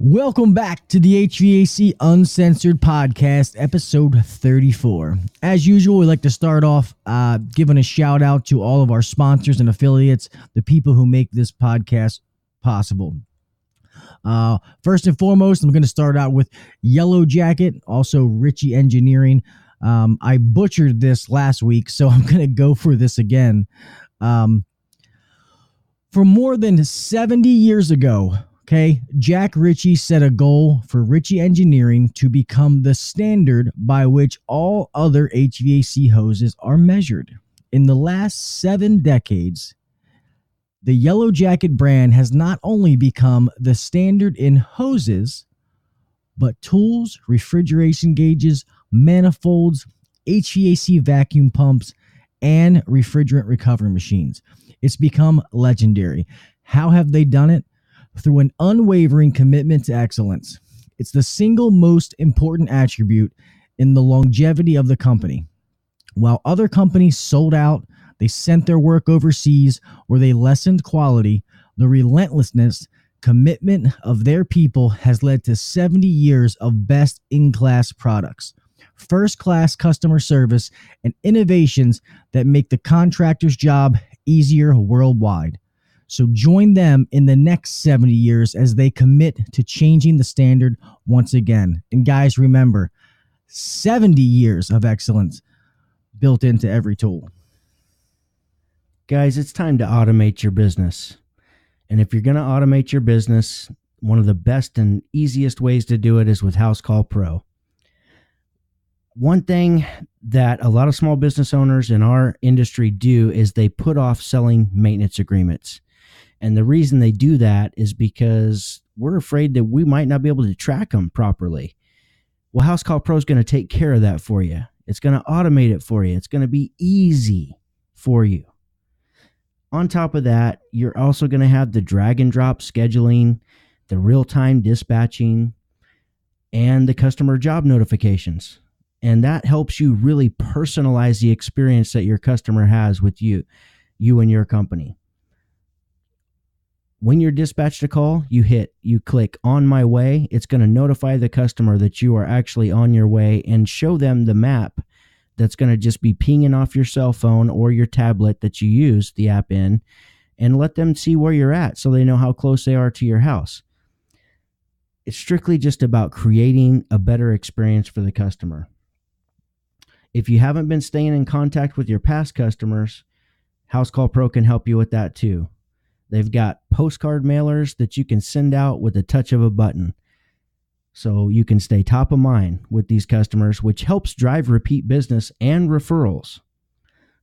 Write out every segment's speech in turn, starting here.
Welcome back to the HVAC Uncensored podcast, episode 34. As usual, we like to start off giving a shout out to all of our sponsors and affiliates, the people who make this podcast possible. First and foremost, I'm going to start out with Yellow Jacket, also Ritchie Engineering. I butchered this last week, so I'm going to go for this again. For more than 70 years ago, Jack Ritchie set a goal for Ritchie Engineering to become the standard by which all other HVAC hoses are measured. In the last 7 decades, the Yellow Jacket brand has not only become the standard in hoses, but tools, refrigeration gauges, manifolds, HVAC vacuum pumps, and refrigerant recovery machines. It's become legendary. How have they done it? Through an unwavering commitment to excellence. It's the single most important attribute in the longevity of the company. While other companies sold out, they sent their work overseas, or they lessened quality, the relentlessness, commitment of their people has led to 70 years of best-in-class products, first-class customer service, and innovations that make the contractor's job easier worldwide. So join them in the next 70 years as they commit to changing the standard once again. And guys, remember, 70 years of excellence built into every tool. Guys, it's time to automate your business. And if you're going to automate your business, one of the best and easiest ways to do it is with House Call Pro. One thing that a lot of small business owners in our industry do is they put off selling maintenance agreements. And the reason they do that is because we're afraid that we might not be able to track them properly. Well, House Call Pro is going to take care of that for you. It's going to automate it for you. It's going to be easy for you. On top of that, you're also going to have the drag and drop scheduling, the real-time dispatching, and the customer job notifications. And that helps you really personalize the experience that your customer has with you and your company. When you're dispatched a call, you click on my way. It's going to notify the customer that you are actually on your way and show them the map that's going to just be pinging off your cell phone or your tablet that you use the app in, and let them see where you're at so they know how close they are to your house. It's strictly just about creating a better experience for the customer. If you haven't been staying in contact with your past customers, House Call Pro can help you with that too. They've got postcard mailers that you can send out with a touch of a button. So you can stay top of mind with these customers, which helps drive repeat business and referrals.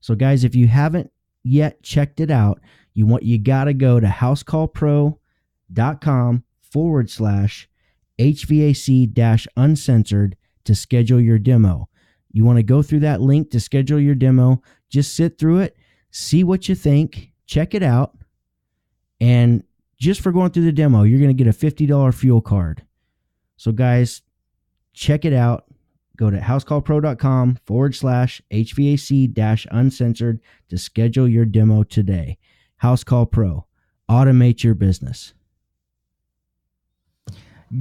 So guys, if you haven't yet checked it out, you got to go to housecallpro.com/HVAC-uncensored to schedule your demo. You want to go through that link to schedule your demo. Just sit through it, see what you think, check it out. And just for going through the demo, you're going to get a $50 fuel card. So guys, check it out. Go to housecallpro.com/HVAC-uncensored to schedule your demo today. House Call Pro. Automate your business.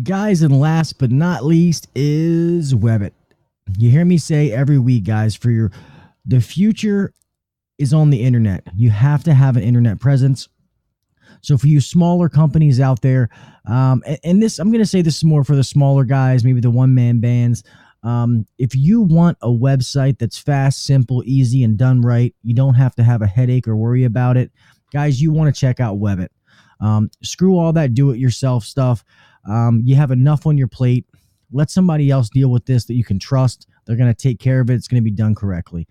Guys, and last but not least is Webbit. You hear me say every week, guys, the future is on the internet. You have to have an internet presence. So for you smaller companies out there, and this, I'm going to say this is more for the smaller guys, maybe the one-man bands. If you want a website that's fast, simple, easy, and done right, you don't have to have a headache or worry about it. Guys, you want to check out Webbit. Screw all that do-it-yourself stuff. You have enough on your plate. Let somebody else deal with this that you can trust. They're going to take care of it. It's going to be done correctly.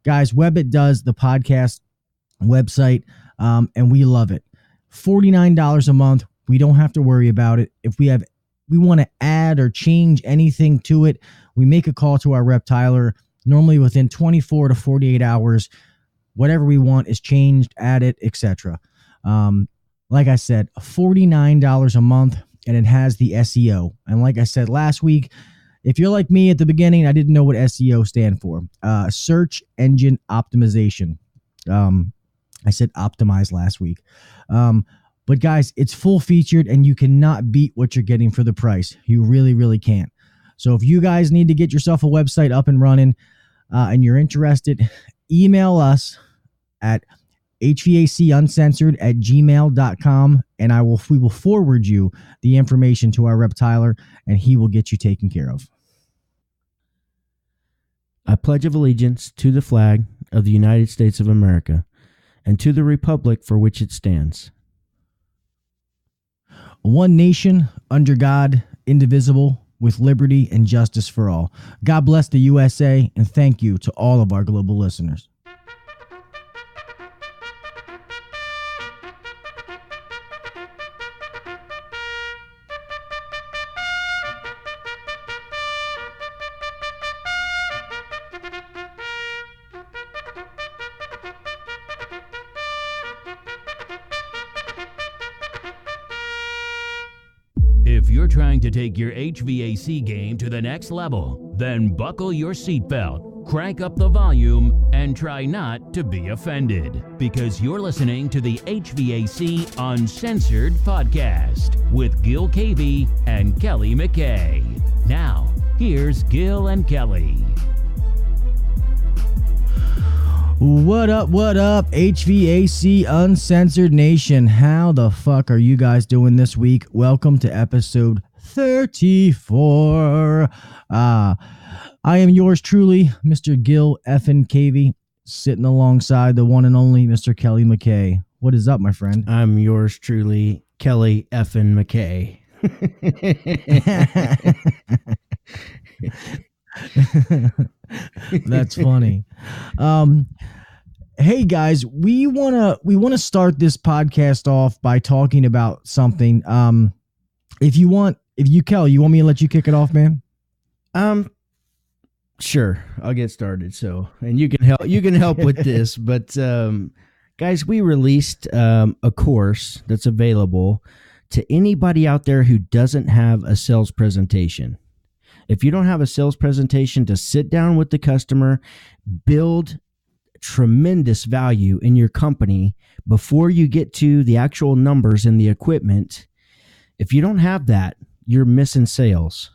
Guys, Webbit does the podcast website, and we love it. $49 a month. We don't have to worry about it. If we want to add or change anything to it, we make a call to our rep Tyler. Normally within 24 to 48 hours, whatever we want is changed, added, etc. Like I said, $49 a month, and it has the SEO. And like I said last week, if you're like me at the beginning, I didn't know what SEO stand for. Search engine optimization. I said optimize last week. But guys, it's full featured and you cannot beat what you're getting for the price. You really, really can't. So if you guys need to get yourself a website up and running and you're interested, email us at hvacuncensored@gmail.com and we will forward you the information to our rep Tyler and he will get you taken care of. I pledge of allegiance to the flag of the United States of America and to the republic for which it stands, one nation, under God, indivisible, with liberty and justice for all. God bless the USA, and thank you to all of our global listeners. If you're trying to take your HVAC game to the next level, then buckle your seatbelt, crank up the volume, and try not to be offended. Because you're listening to the HVAC Uncensored podcast with Gil Kelley and Kelly McKay. Now, here's Gil and Kelley. What up, HVAC Uncensored Nation? How the fuck are you guys doing this week? Welcome to episode 34. I am yours truly, Mr. Gil effing Kelley, sitting alongside the one and only Mr. Kelly McKay. What is up, my friend? I'm yours truly, Kelly effing McKay. That's funny. Hey guys, we wanna start this podcast off by talking about something. Kelly, you want me to let you kick it off, man? Sure, I'll get started. So, and you can help with this, but guys, we released a course that's available to anybody out there who doesn't have a sales presentation. If you don't have a sales presentation to sit down with the customer, build tremendous value in your company before you get to the actual numbers in the equipment, if you don't have that, you're missing sales.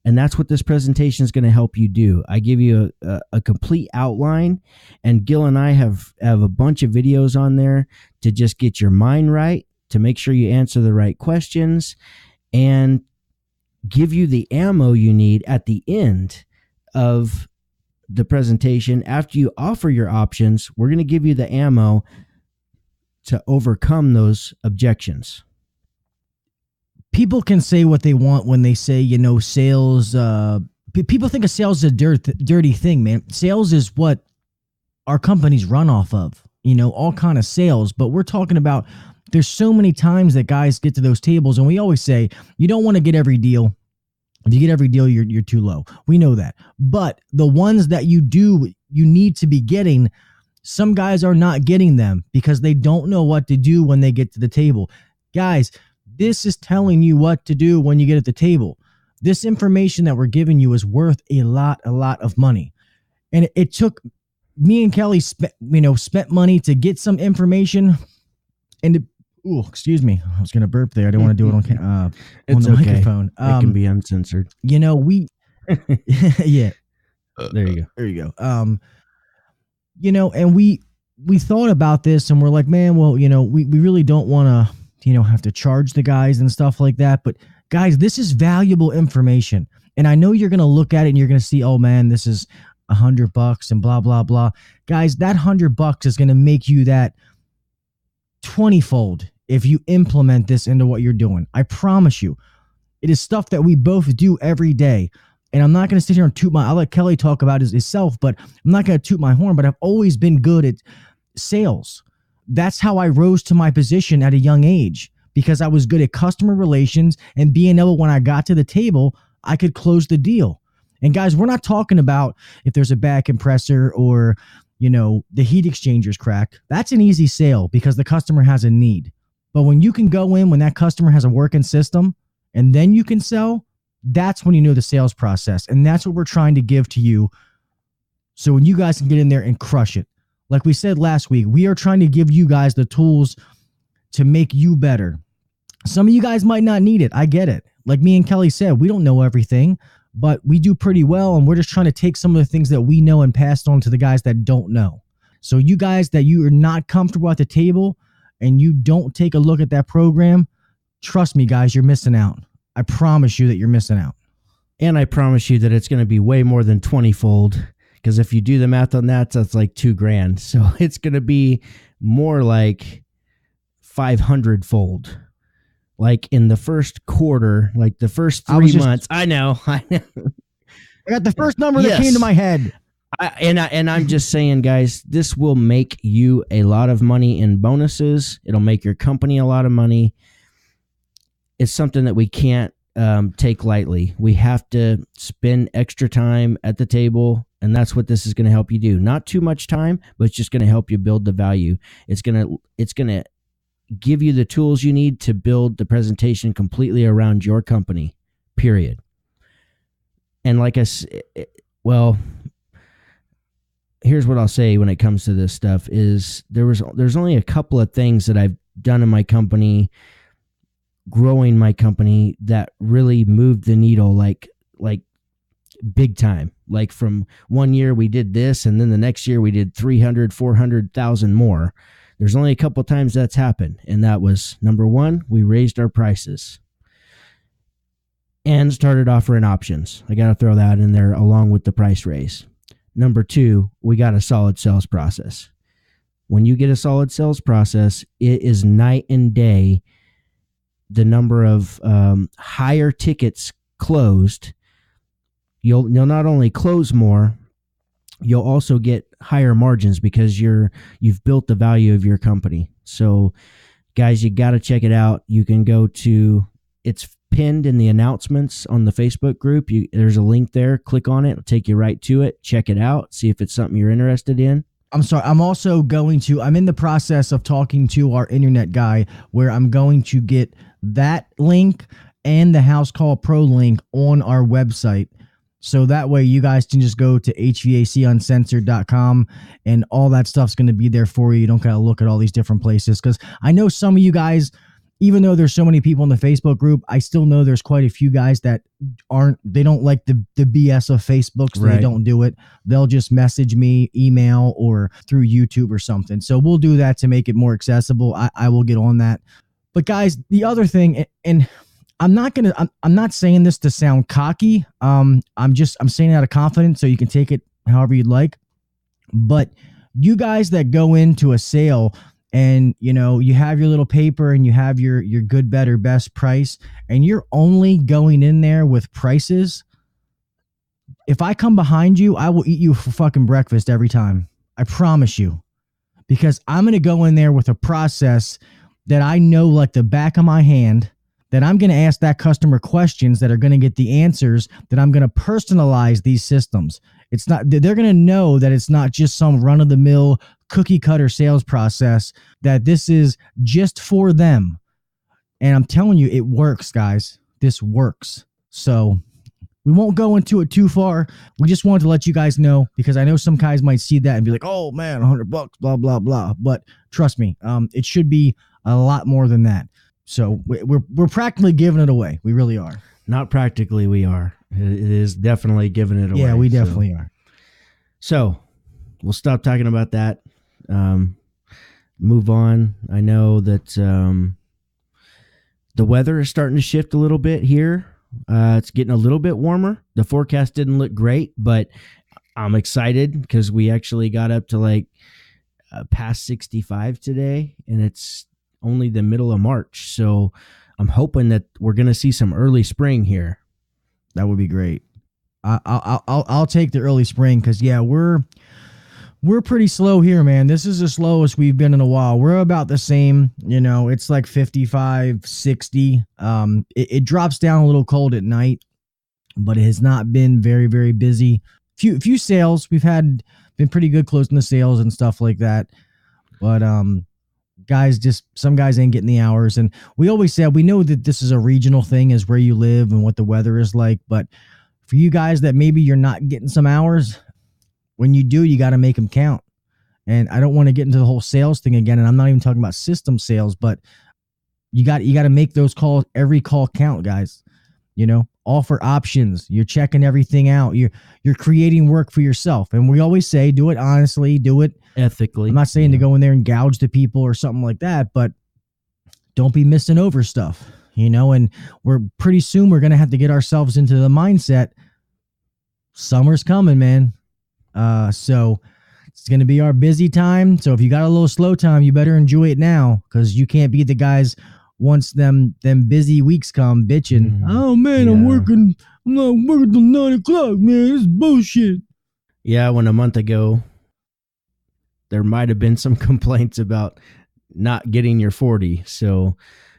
And that's what this presentation is going to help you do. I give you a complete outline, and Gil and I have a bunch of videos on there to just get your mind right, to make sure you answer the right questions, and give you the ammo you need at the end of the presentation. After you offer your options, we're going to give you the ammo to overcome those objections. People can say what they want when they say, sales. People think of sales as a dirty thing, man. Sales is what our companies run off of, all kind of sales. But we're talking about, there's so many times that guys get to those tables, and we always say, you don't want to get every deal. If you get every deal, you're too low. We know that. But the ones that you need to be getting, some guys are not getting them because they don't know what to do when they get to the table. Guys, this is telling you what to do when you get at the table. This information that we're giving you is worth a lot of money. And it took me and Kelly spent money to get some information. And excuse me, I was gonna burp there. I didn't want to do it on the microphone. It can be uncensored. We yeah. There you go. And we thought about this, and we're like, man, well, we really don't want to, have to charge the guys and stuff like that. But guys, this is valuable information. And I know you're going to look at it and you're going to see, oh man, this is $100 and blah, blah, blah. Guys, that $100 is going to make you that 20-fold if you implement this into what you're doing. I promise you. It is stuff that we both do every day. And I'm not going to sit here and I'll let Kelly talk about himself, but I'm not going to toot my horn, but I've always been good at sales. That's how I rose to my position at a young age, because I was good at customer relations and being able, when I got to the table, I could close the deal. And guys, we're not talking about if there's a bad compressor or, the heat exchangers cracked. That's an easy sale because the customer has a need. But when you can go in when that customer has a working system and then you can sell, that's when you know the sales process. And that's what we're trying to give to you. So when you guys can get in there and crush it. Like we said last week, we are trying to give you guys the tools to make you better. Some of you guys might not need it. I get it. Like me and Kelly said, we don't know everything, but we do pretty well. And we're just trying to take some of the things that we know and pass it on to the guys that don't know. So you guys that you are not comfortable at the table and you don't take a look at that program, trust me, guys, you're missing out. I promise you that you're missing out. And I promise you that it's going to be way more than 20-fold, because if you do the math on that, that's like $2,000. So it's going to be more like 500-fold. Like in the first quarter, like the first 3 months. I know. I got the first number that came to my head. I'm just saying, guys, this will make you a lot of money in bonuses. It'll make your company a lot of money. It's something that we can't take lightly. We have to spend extra time at the table, and that's what this is going to help you do. Not too much time, but it's just going to help you build the value. It's going to give you the tools you need to build the presentation completely around your company, period. And like I said, well, here's what I'll say when it comes to this stuff is there's only a couple of things that I've done in my company, growing my company, that really moved the needle like big time. Like from one year we did this, and then the next year we did 300, 400,000 more. There's only a couple of times that's happened. And that was, number one, we raised our prices and started offering options. I got to throw that in there along with the price raise. Number two, we got a solid sales process. When you get a solid sales process, it is night and day. The number of higher tickets closed, you'll not only close more, you'll also get higher margins because you've built the value of your company. So guys, you got to check it out. You can go to, it's pinned in the announcements on the Facebook group. There's a link there. Click on it. It'll take you right to it. Check it out. See if it's something you're interested in. I'm sorry. I'm in the process of talking to our internet guy where I'm going to get that link and the House Call Pro link on our website. So that way you guys can just go to HVACuncensored.com and all that stuff's going to be there for you. You don't got to look at all these different places, because I know some of you guys, even though there's so many people in the Facebook group, I still know there's quite a few guys that they don't like the BS of Facebook, so They don't do it. They'll just message me, email, or through YouTube or something. So we'll do that to make it more accessible. I will get on that. But guys, the other thing, and I'm not saying this to sound cocky. I'm saying it out of confidence, so you can take it however you'd like. But you guys that go into a sale and you have your little paper and you have your good, better, best price, and you're only going in there with prices, if I come behind you, I will eat you for fucking breakfast every time. I promise you. Because I'm going to go in there with a process that I know like the back of my hand, that I'm going to ask that customer questions that are going to get the answers, that I'm going to personalize these systems. They're going to know that it's not just some run-of-the-mill cookie cutter sales process, that this is just for them. And I'm telling you, it works, guys. This works. So we won't go into it too far. We just wanted to let you guys know, because I know some guys might see that and be like, oh man, $100, blah, blah, blah. But trust me, it should be a lot more than that. So we're practically giving it away. We really are. Not practically, we are. It is definitely giving it away. Yeah, we definitely are. So we'll stop talking about that. Move on. I know that the weather is starting to shift a little bit here. It's getting a little bit warmer. The forecast didn't look great, but I'm excited because we actually got up to past 65 today, and it's only the middle of March. So I'm hoping that we're going to see some early spring here. That would be great. I'll take the early spring, because we're pretty slow here, man. This is the slowest we've been in a while. We're about the same, it's like 55, 60. It drops down a little cold at night, but it has not been very, very busy. Few sales. We've been pretty good closing the sales and stuff like that. But some guys ain't getting the hours. And we always said, we know that this is a regional thing, is where you live and what the weather is like. But for you guys that maybe you're not getting some hours, when you do, you got to make them count. And I don't want to get into the whole sales thing again. And I'm not even talking about system sales, but you got to make those calls. Every call count, guys. Offer options. You're checking everything out. You're creating work for yourself. And we always say, do it honestly, do it ethically. I'm not saying to go in there and gouge the people or something like that, but don't be missing over stuff, and we're pretty soon we're going to have to get ourselves into the mindset. Summer's coming, man. So it's going to be our busy time. So if you got a little slow time, you better enjoy it now, because you can't be the guys once them busy weeks come bitching. Oh man, I'm not working till 9 o'clock, man. This is bullshit. Yeah, when a month ago there might have been some complaints about not getting your 40. So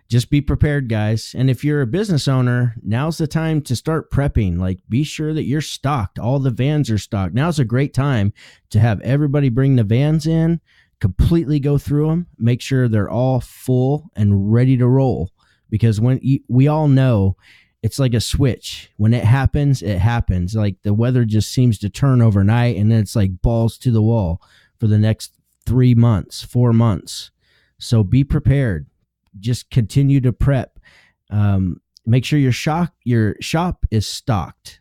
just be prepared, guys. And if you're a business owner, now's the time to start prepping. Like, be sure that you're stocked. All the vans are stocked. Now's a great time to have everybody bring the vans in, completely go through them, make sure they're all full and ready to roll. Because when we all know it's like a switch. When it happens, it happens. Like, the weather just seems to turn overnight, and then it's like balls to the wall for the next 3 months, 4 months. So be prepared. Just continue to prep. Make sure your shop is stocked.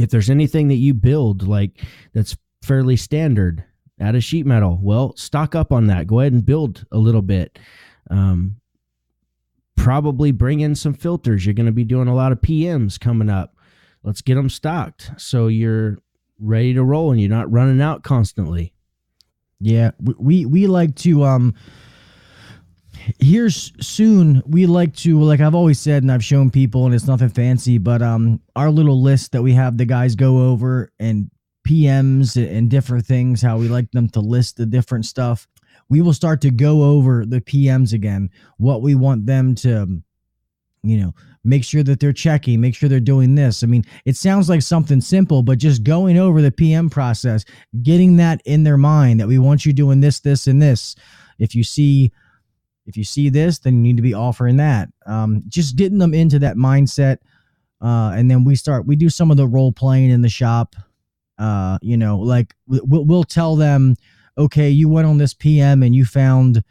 If there's anything that you build like that's fairly standard out of sheet metal, well, stock up on that. Go ahead and build a little bit. Probably bring in some filters. You're going to be doing a lot of PMs coming up. Let's get them stocked so you're ready to roll and you're not running out constantly. Yeah, we like to here's soon, we like to, like I've always said, and I've shown people, and it's nothing fancy, but our little list that we have the guys go over, and PMs and different things, how we like them to list the different stuff. We will start to go over the PMs again, what we want them to, make sure that they're checking, make sure they're doing this. I mean, it sounds like something simple, but just going over the PM process, getting that in their mind that we want you doing this, this, and this. If you see this, then you need to be offering that. Just getting them into that mindset. And then we do some of the role playing in the shop. Like we'll tell them, okay, you went on this PM and you found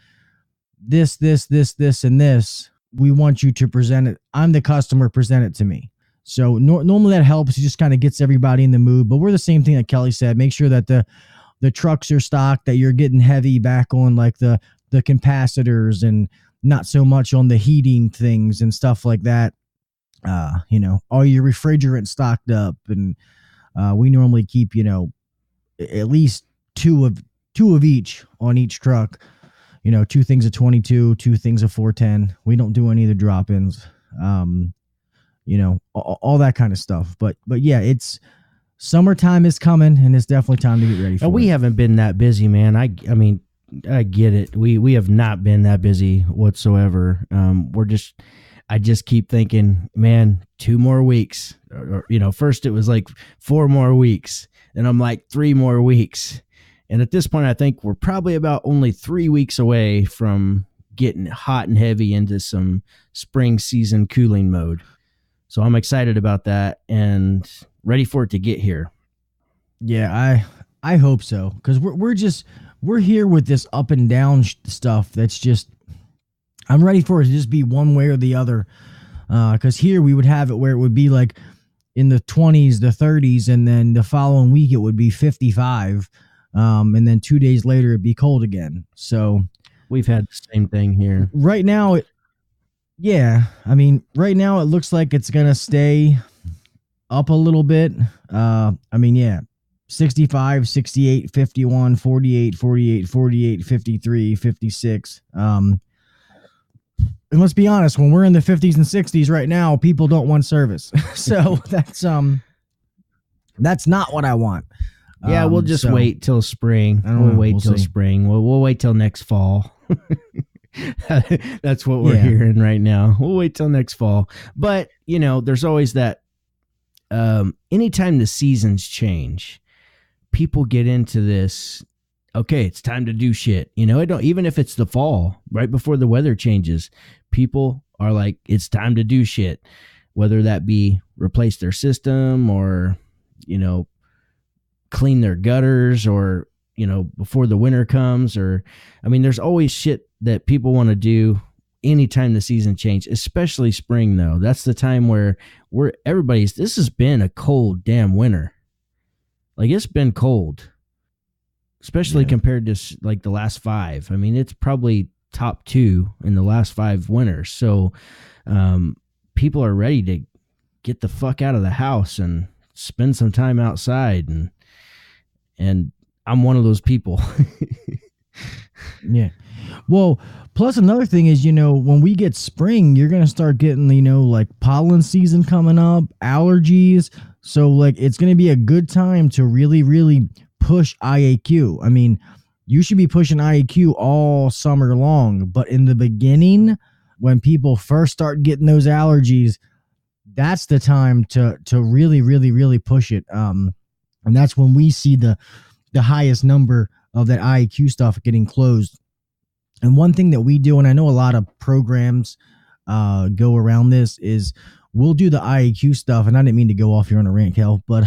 this, and this. We want you to present it. I'm the customer, present it to me. So normally that helps. It just kind of gets everybody in the mood. But we're the same thing that Kelly said. Make sure that the trucks are stocked, that you're getting heavy back on like the capacitors and not so much on the heating things and stuff like that. All your refrigerant stocked up, and we normally keep, at least two of each on each truck. 2 things of 22, 2 things of 410. We don't do any of the drop-ins. All that kind of stuff. But yeah, it's summertime is coming, and it's definitely time to get ready for it. We haven't been that busy, man. I mean, I get it. We have not been that busy whatsoever. I just keep thinking, man, 2 more weeks. First it was like 4 more weeks, and I'm like 3 more weeks. And at this point, I think we're probably about only 3 weeks away from getting hot and heavy into some spring season cooling mode. So I'm excited about that and ready for it to get here. Yeah, I hope so, because we're here with this up and down stuff. That's just, I'm ready for it to just be one way or the other. Because here we would have it where it would be like in the 20s, the 30s, and then the following week it would be 55. And then 2 days later it'd be cold again. So we've had the same thing here. Right now, right now it looks like it's going to stay up a little bit. 65, 68, 51, 48, 48, 48, 53, 56. And let's be honest, when we're in the 50s and 60s right now, people don't want service. So that's not what I want. Yeah, we'll just wait till spring. We'll wait till spring. We'll wait till next fall. That's what we're hearing right now. We'll wait till next fall. But, there's always that anytime the seasons change, people get into this, okay, it's time to do shit. Even if it's the fall, right before the weather changes, people are like, it's time to do shit. Whether that be replace their system or, clean their gutters or, before the winter comes. Or, I mean, there's always shit that people want to do anytime the season changes, especially spring though. That's the time where this has been a cold damn winter. Like, it's been cold, especially compared to like the last 5. I mean, it's probably top 2 in the last 5 winters. So people are ready to get the fuck out of the house and spend some time outside, and I'm one of those people. Yeah. Well, plus another thing is, when we get spring, you're going to start getting, like pollen season coming up, allergies. So like, it's going to be a good time to really, really push IAQ. I mean, you should be pushing IAQ all summer long, but in the beginning, when people first start getting those allergies, that's the time to really, really, really push it. And that's when we see the highest number of that IAQ stuff getting closed. And one thing that we do, and I know a lot of programs go around this, is we'll do the IAQ stuff. And I didn't mean to go off here on a rant, Kel, but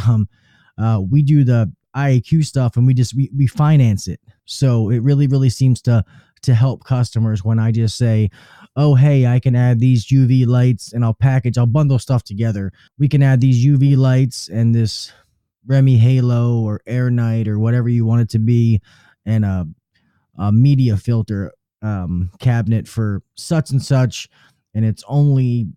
we do the IAQ stuff and we finance it. So it really, really seems to help customers when I just say, oh, hey, I can add these UV lights, and I'll bundle stuff together. We can add these UV lights and this Remy Halo or Air Night or whatever you want it to be, and a media filter cabinet for such and such, and it's only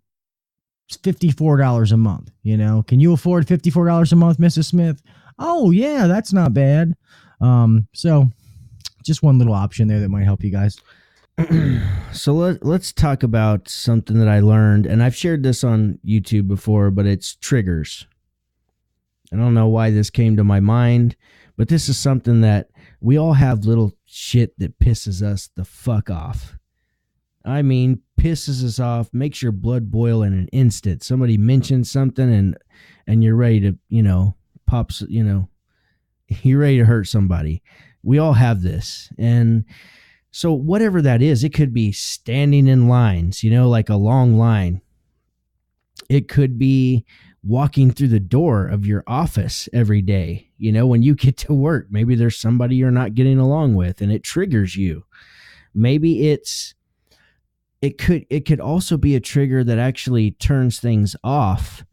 $54 a month. Can you afford $54 a month, Mrs. Smith? Oh yeah, that's not bad. So just one little option there that might help you guys. So let's talk about something that I learned, and I've shared this on YouTube before, but it's triggers. I don't know why this came to my mind, but this is something that we all have, little shit that pisses us the fuck off. I mean, pisses us off, makes your blood boil in an instant. Somebody mentions something and you're ready to, you're ready to hurt somebody. We all have this. And so whatever that is, it could be standing in lines, like a long line. It could be walking through the door of your office every day. When you get to work, maybe there's somebody you're not getting along with and it triggers you. Maybe it could also be a trigger that actually turns things off.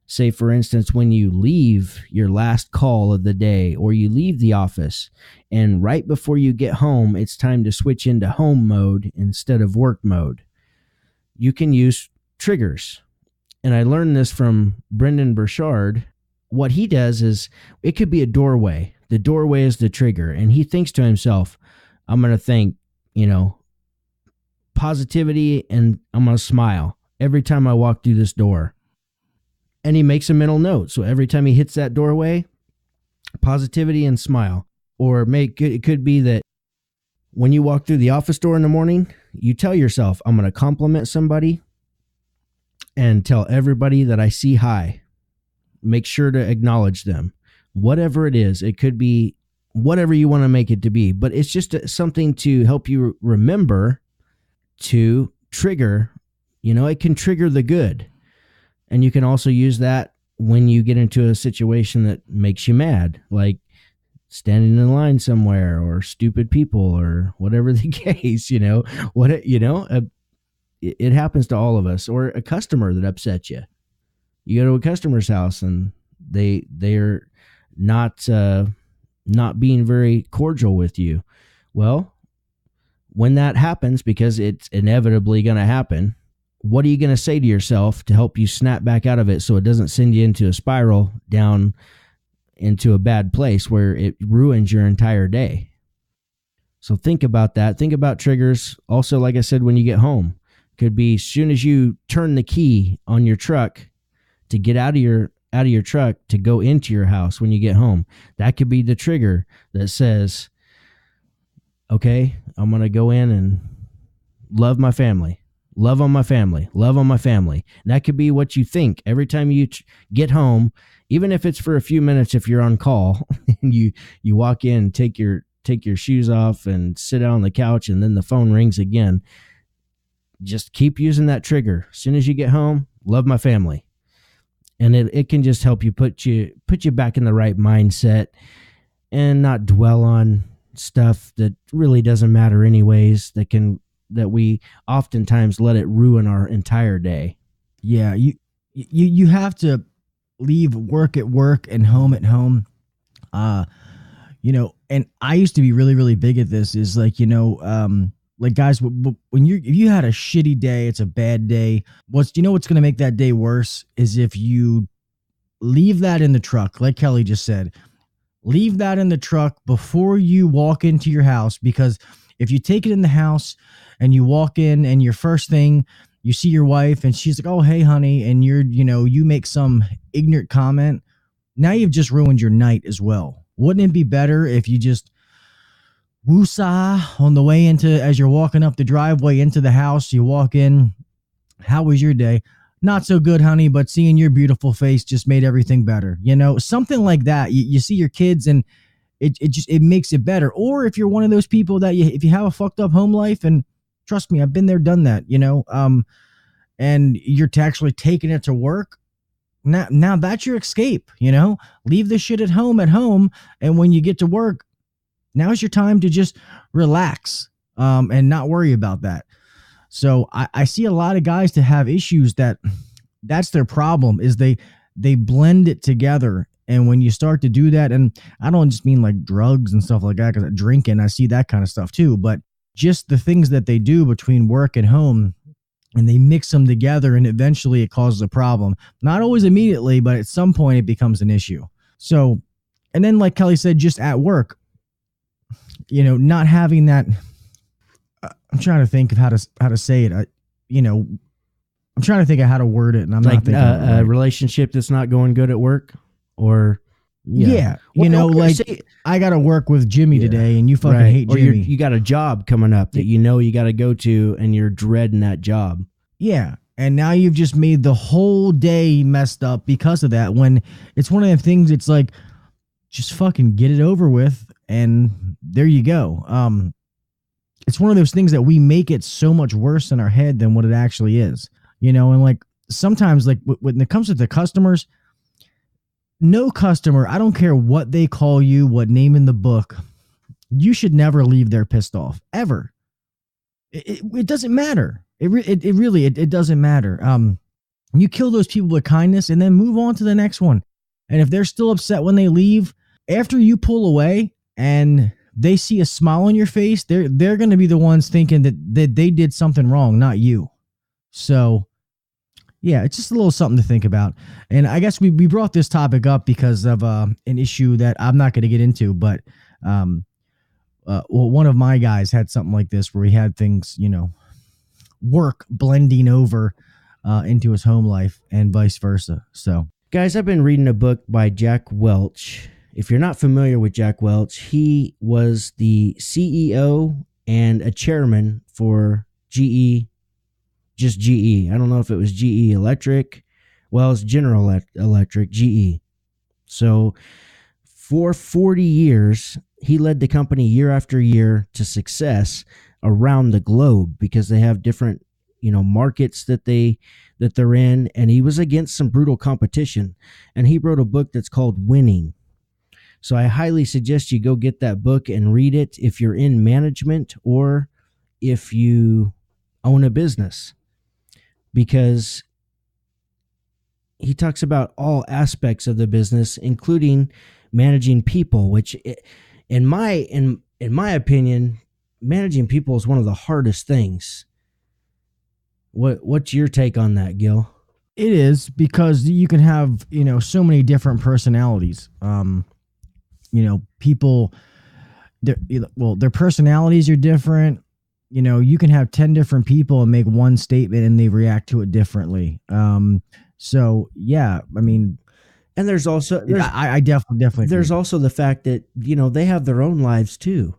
Say, for instance, when you leave your last call of the day, or you leave the office, and right before you get home, it's time to switch into home mode instead of work mode. You can use triggers. And I learned this from Brendan Burchard. What he does is, it could be a doorway. The doorway is the trigger. And he thinks to himself, I'm going to think, positivity, and I'm going to smile every time I walk through this door. And he makes a mental note. So every time he hits that doorway, positivity and smile. Or it could be that when you walk through the office door in the morning, you tell yourself, I'm going to compliment somebody and tell everybody that I see hi. Make sure to acknowledge them. Whatever it is, it could be whatever you want to make it to be. But it's just something to help you remember to trigger. It can trigger the good. And you can also use that when you get into a situation that makes you mad, like standing in line somewhere, or stupid people, or whatever the case. It happens to all of us. Or a customer that upsets you. You go to a customer's house and they're not being very cordial with you. Well, when that happens, because it's inevitably going to happen, what are you going to say to yourself to help you snap back out of it so it doesn't send you into a spiral down into a bad place where it ruins your entire day? So think about that. Think about triggers. Also, like I said, when you get home, could be as soon as you turn the key on your truck to get out of your truck to go into your house when you get home. That could be the trigger that says, okay, I'm going to go in and love my family. Love on my family. Love on my family. And that could be what you think every time you get home, even if it's for a few minutes. If you're on call and you walk in, take your shoes off and sit down on the couch, and then the phone rings again. Just keep using that trigger. As soon as you get home, love my family. And it can just help you put you back in the right mindset and not dwell on stuff that really doesn't matter anyways, that we oftentimes let it ruin our entire day. Yeah, you have to leave work at work and home at home. And I used to be really, really big at this, is like, like, guys, when if you had a shitty day, it's a bad day. What's going to make that day worse is if you leave that in the truck, like Kelly just said. Leave that in the truck before you walk into your house, because if you take it in the house and you walk in and your first thing, you see your wife and she's like, "Oh, hey, honey," and you make some ignorant comment, now you've just ruined your night as well. Wouldn't it be better if you just woosah on the way as you're walking up the driveway into the house, you walk in, "How was your day?" "Not so good, honey, but seeing your beautiful face just made everything better." Something like that. You see your kids and it makes it better. Or if you're one of those people that if you have a fucked up home life, and trust me, I've been there, done that, and you're actually taking it to work. Now that's your escape, leave the shit at home. And when you get to work, now's your time to just relax, and not worry about that. So I see a lot of guys that have issues that's their problem, is they blend it together. And when you start to do that, and I don't just mean like drugs and stuff like that, because drinking, I see that kind of stuff too, but just the things that they do between work and home, and they mix them together, and eventually it causes a problem. Not always immediately, but at some point it becomes an issue. So, and then like Kelly said, just at work, not having that. I'm trying to think of how to say it. I'm trying to think of how to word it, and I'm like, not thinking a relationship that's not going good at work, or yeah. I got to work with Jimmy today, and you fucking hate or Jimmy. You got a job coming up that you got to go to, and you're dreading that job. Yeah, and now you've just made the whole day messed up because of that. When it's one of the things, it's like, just fucking get it over with, and there you go. It's one of those things that we make it so much worse in our head than what it actually is, and like sometimes, like when it comes to the customers, no customer, I don't care what they call you, what name in the book, you should never leave there pissed off, ever. It doesn't matter. It really doesn't matter. You kill those people with kindness and then move on to the next one. And if they're still upset when they leave, after you pull away and they see a smile on your face, they're going to be the ones thinking that they did something wrong, not you. So, yeah, it's just a little something to think about. And I guess we brought this topic up because of an issue that I'm not going to get into, but one of my guys had something like this where he had things, work blending over into his home life and vice versa. So, guys, I've been reading a book by Jack Welch. If you're not familiar with Jack Welch, he was the CEO and a chairman for GE, just GE. I don't know if it was GE Electric. Well, it's General Electric, GE. So for 40 years, he led the company year after year to success around the globe, because they have different, markets that they're in. And he was against some brutal competition. And he wrote a book that's called Winning. So I highly suggest you go get that book and read it if you're in management or if you own a business, because he talks about all aspects of the business, including managing people, which in my opinion, managing people is one of the hardest things. What's your take on that, Gil? it is, because you can have, so many different personalities. People, their personalities are different. You can have 10 different people and make one statement and they react to it differently. So yeah, I mean, and there's also, I definitely, there's agree. also the fact that, they have their own lives too.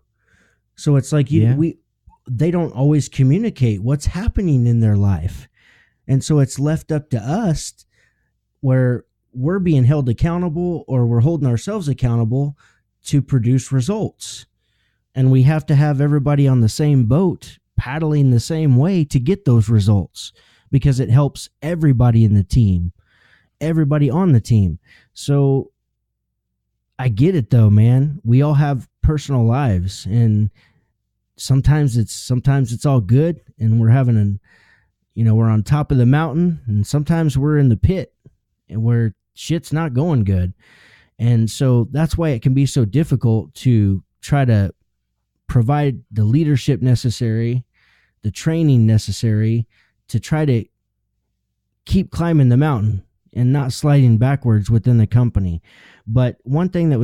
So it's like they don't always communicate what's happening in their life. And so it's left up to us, where we're being held accountable, or we're holding ourselves accountable to produce results. And we have to have everybody on the same boat, paddling the same way to get those results, because it helps everybody in the team, everybody on the team. So I get it though, man. We all have personal lives, and sometimes it's all good, and we're having we're on top of the mountain, and sometimes we're in the pit and where shit's not going good. And so that's why it can be so difficult to try to provide the leadership necessary, the training necessary to try to keep climbing the mountain and not sliding backwards within the company. But one thing that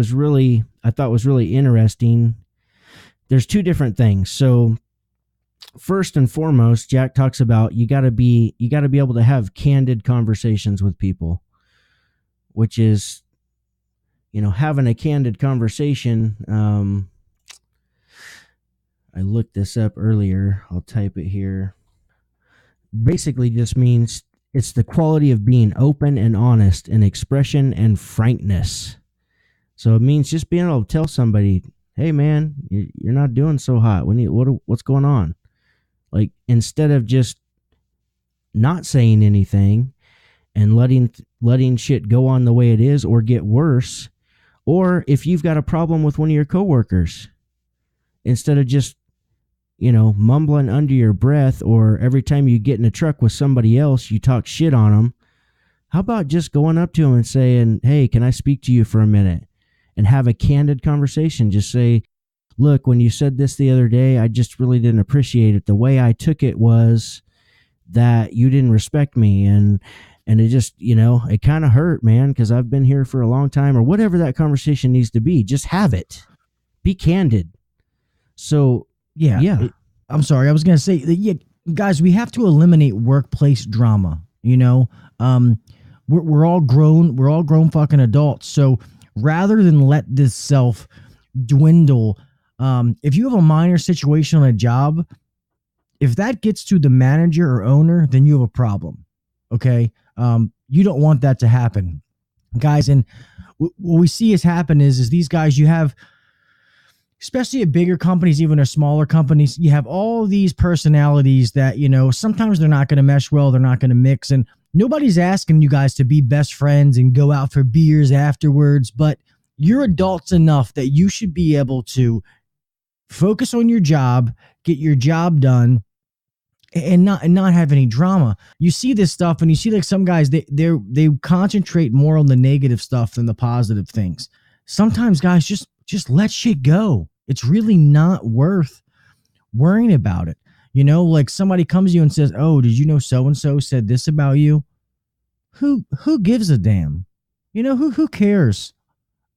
I thought was really interesting, there's two different things. So first and foremost, Jack talks about you got to be able to have candid conversations with people, which is, having a candid conversation. I looked this up earlier. I'll type it here. Basically just means it's the quality of being open and honest in expression and frankness. So it means just being able to tell somebody, hey man, you're not doing so hot. What's going on? Like, instead of just not saying anything and letting shit go on the way it is or get worse, or if you've got a problem with one of your coworkers, instead of just, mumbling under your breath, or every time you get in a truck with somebody else, you talk shit on them. How about just going up to them and saying, hey, can I speak to you for a minute? And have a candid conversation. Just say, look, when you said this the other day, I just really didn't appreciate it. The way I took it was that you didn't respect me. And it just, it kind of hurt, man, because I've been here for a long time, or whatever that conversation needs to be. Just have it. Be candid. So, yeah. I'm sorry. I was going to say, guys, we have to eliminate workplace drama. We're all grown. We're all grown fucking adults. So rather than let this self dwindle, if you have a minor situation on a job, if that gets to the manager or owner, then you have a problem. Okay. You don't want that to happen, guys. And what we see has happened is these guys, you have, especially at bigger companies, even at smaller companies, you have all these personalities that, sometimes they're not going to mesh well. They're not going to mix. And nobody's asking you guys to be best friends and go out for beers afterwards, but you're adults enough that you should be able to focus on your job, get your job done, and not have any drama. You see this stuff, and you see like some guys, they concentrate more on the negative stuff than the positive things. Sometimes guys just let shit go. It's really not worth worrying about it. Like somebody comes to you and says, oh, did you know so-and-so said this about you? Who gives a damn? Who cares?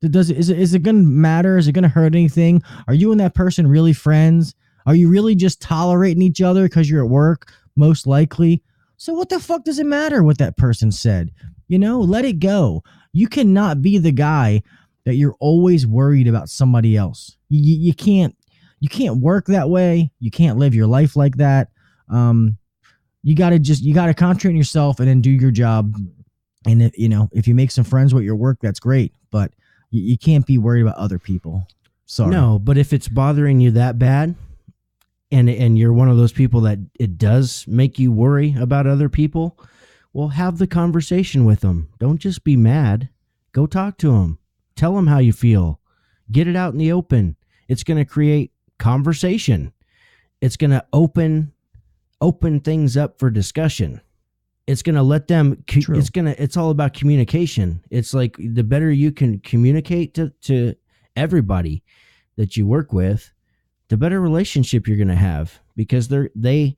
Is it going to matter? Is it going to hurt anything? Are you and that person really friends? Are you really just tolerating each other because you're at work? Most likely. So what the fuck does it matter what that person said? Let it go. You cannot be the guy that you're always worried about somebody else. You can't work that way. You can't live your life like that. You got to concentrate on yourself and then do your job. And if you make some friends with your work, that's great. But you can't be worried about other people. Sorry. No, but if it's bothering you that bad, and you're one of those people that it does make you worry about other people, well, have the conversation with them. Don't just be mad. Go talk to them. Tell them how you feel. Get it out in the open. It's going to create conversation. It's going to open things up for discussion. It's going to let them, it's all about communication. It's like the better you can communicate to everybody that you work with, the better relationship you're going to have, because they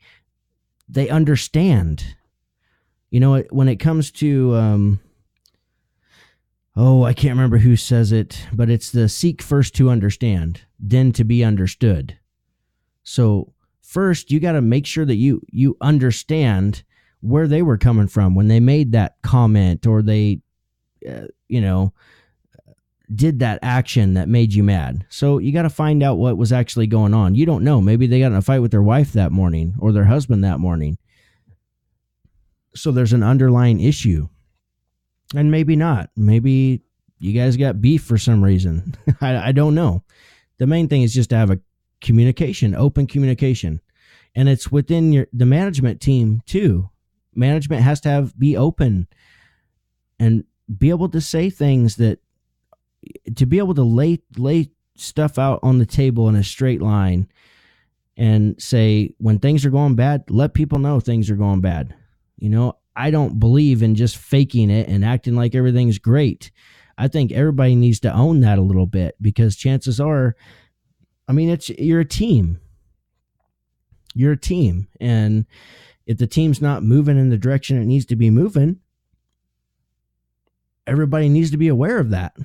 understand. When it comes to, I can't remember who says it, but it's the seek first to understand, then to be understood. So first, you got to make sure that you understand where they were coming from when they made that comment, or they, did that action that made you mad. So you got to find out what was actually going on. You don't know. Maybe they got in a fight with their wife that morning, or their husband that morning. So there's an underlying issue. And maybe not. Maybe you guys got beef for some reason. I don't know. The main thing is just to have a communication, open communication. And it's within the management team too. Management has to be open and be able to say things to be able to lay stuff out on the table in a straight line and say, when things are going bad, let people know things are going bad. I don't believe in just faking it and acting like everything's great. I think everybody needs to own that a little bit, because chances are, you're a team. You're a team. And if the team's not moving in the direction it needs to be moving, everybody needs to be aware of that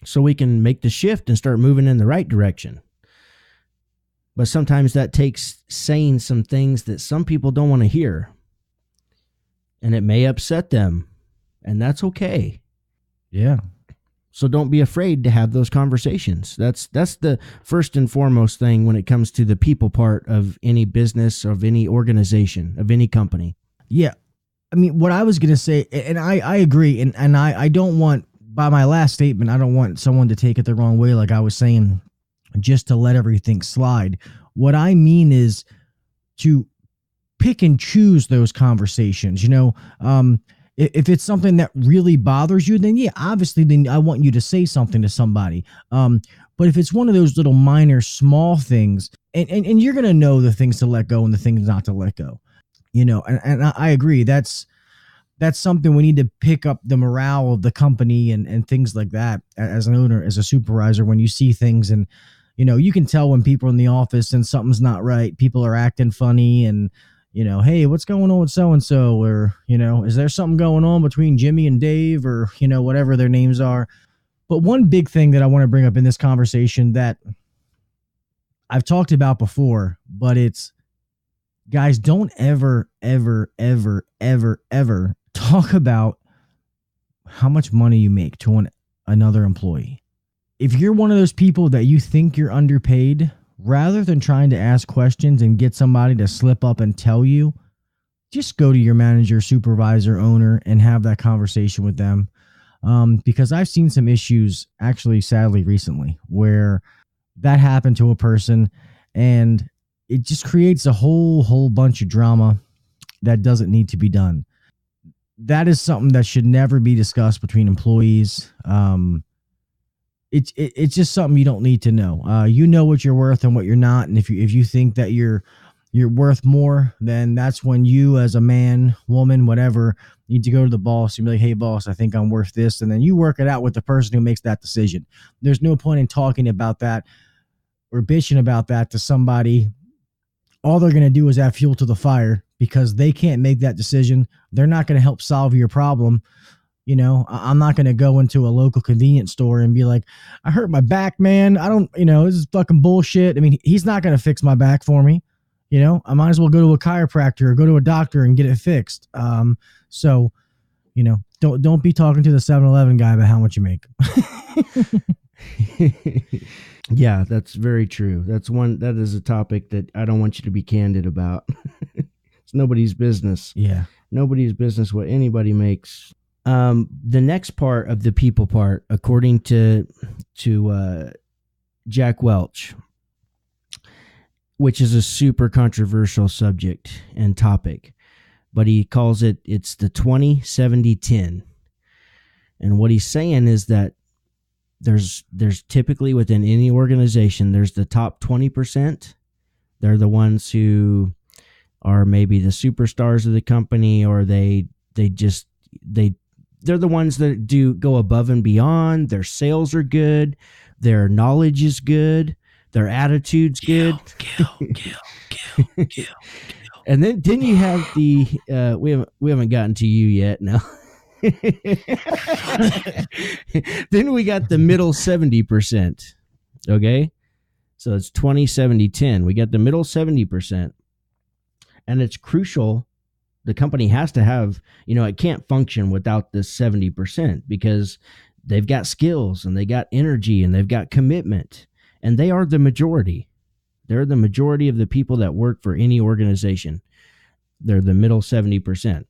so we can make the shift and start moving in the right direction. But sometimes that takes saying some things that some people don't want to hear, and it may upset them, and that's okay. Yeah. So don't be afraid to have those conversations. That's the first and foremost thing when it comes to the people part of any business, of any organization, of any company. Yeah. I mean, what I was going to say, and I agree, and I don't want, by my last statement, I don't want someone to take it the wrong way, like I was saying, just to let everything slide. What I mean is to pick and choose those conversations. If it's something that really bothers you, then yeah, obviously, then I want you to say something to somebody. But if it's one of those little minor, small things, and you're going to know the things to let go and the things not to let go, and I agree. That's something we need to pick up the morale of the company and things like that as an owner, as a supervisor, when you see things and, you can tell when people are in the office and something's not right, people are acting funny and, hey, what's going on with so-and-so? Or, is there something going on between Jimmy and Dave or, whatever their names are? But one big thing that I want to bring up in this conversation that I've talked about before, but it's, guys, don't ever, ever, ever, ever, ever talk about how much money you make to another employee. If you're one of those people that you think you're underpaid, rather than trying to ask questions and get somebody to slip up and tell you, just go to your manager, supervisor, owner, and have that conversation with them. Because I've seen some issues, actually, sadly, recently, where that happened to a person, and it just creates a whole bunch of drama that doesn't need to be done. That is something that should never be discussed between employees. It's just something you don't need to know. You know what you're worth and what you're not, and if you think that you're worth more, then that's when you, as a man, woman, whatever, need to go to the boss and be like, hey, boss, I think I'm worth this, and then you work it out with the person who makes that decision. There's no point in talking about that or bitching about that to somebody. All they're going to do is add fuel to the fire, because they can't make that decision. They're not going to help solve your problem. I'm not going to go into a local convenience store and be like, I hurt my back, man. I don't, this is fucking bullshit. I mean, he's not going to fix my back for me. I might as well go to a chiropractor or go to a doctor and get it fixed. So, don't be talking to the 7-Eleven guy about how much you make. Yeah, that's very true. That is a topic that I don't want you to be candid about. It's nobody's business. Yeah. Nobody's business what anybody makes. The next part of the people part, according to Jack Welch, which is a super controversial subject and topic, but he calls it's the 20-70-10. And what he's saying is that there's typically within any organization, there's the top 20%. They're the ones who are maybe the superstars of the company, or they're the ones that do go above and beyond. Their sales are good. Their knowledge is good. Their attitude's good. Gil. And then you have the we haven't gotten to you yet. No. Then we got the middle 70%. Okay. So it's 20-70-10. We got the middle 70%. And it's crucial. The company has to have, it can't function without this 70%, because they've got skills and they got energy and they've got commitment, and they are the majority. They're the majority of the people that work for any organization. They're the middle 70%.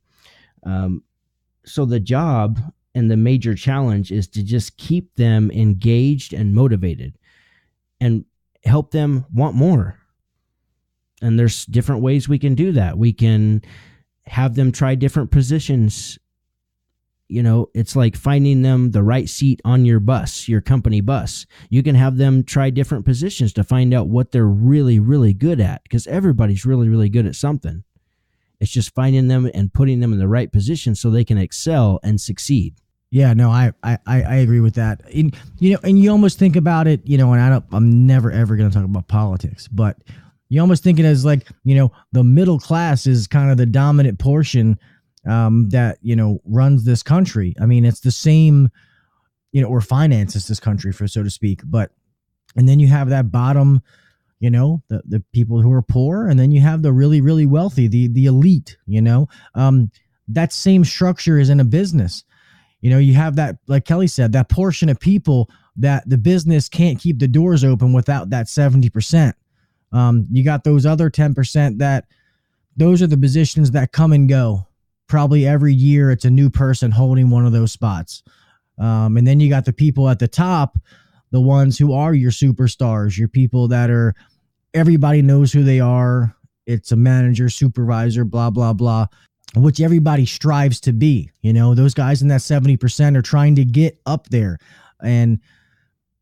So the job and the major challenge is to just keep them engaged and motivated and help them want more. And there's different ways we can do that. We can have them try different positions, it's like finding them the right seat on your bus, your company bus. You can have them try different positions to find out what they're really, really good at, because everybody's really, really good at something. It's just finding them and putting them in the right position so they can excel and succeed. Yeah, no, I agree with that. And you almost think about it, and I'm never ever going to talk about politics, but you almost think it as like, the middle class is kind of the dominant portion that, runs this country. I mean, it's the same, or finances this country, for so to speak. And then you have that bottom, the people who are poor, and then you have the really, really wealthy, the elite, that same structure is in a business. You have that, like Kelly said, that portion of people that the business can't keep the doors open without that 70%. You got those other 10% that those are the positions that come and go. Probably every year it's a new person holding one of those spots. And then you got the people at the top, the ones who are your superstars, your people that are, everybody knows who they are. It's a manager, supervisor, blah, blah, blah, which everybody strives to be. Those guys in that 70% are trying to get up there. And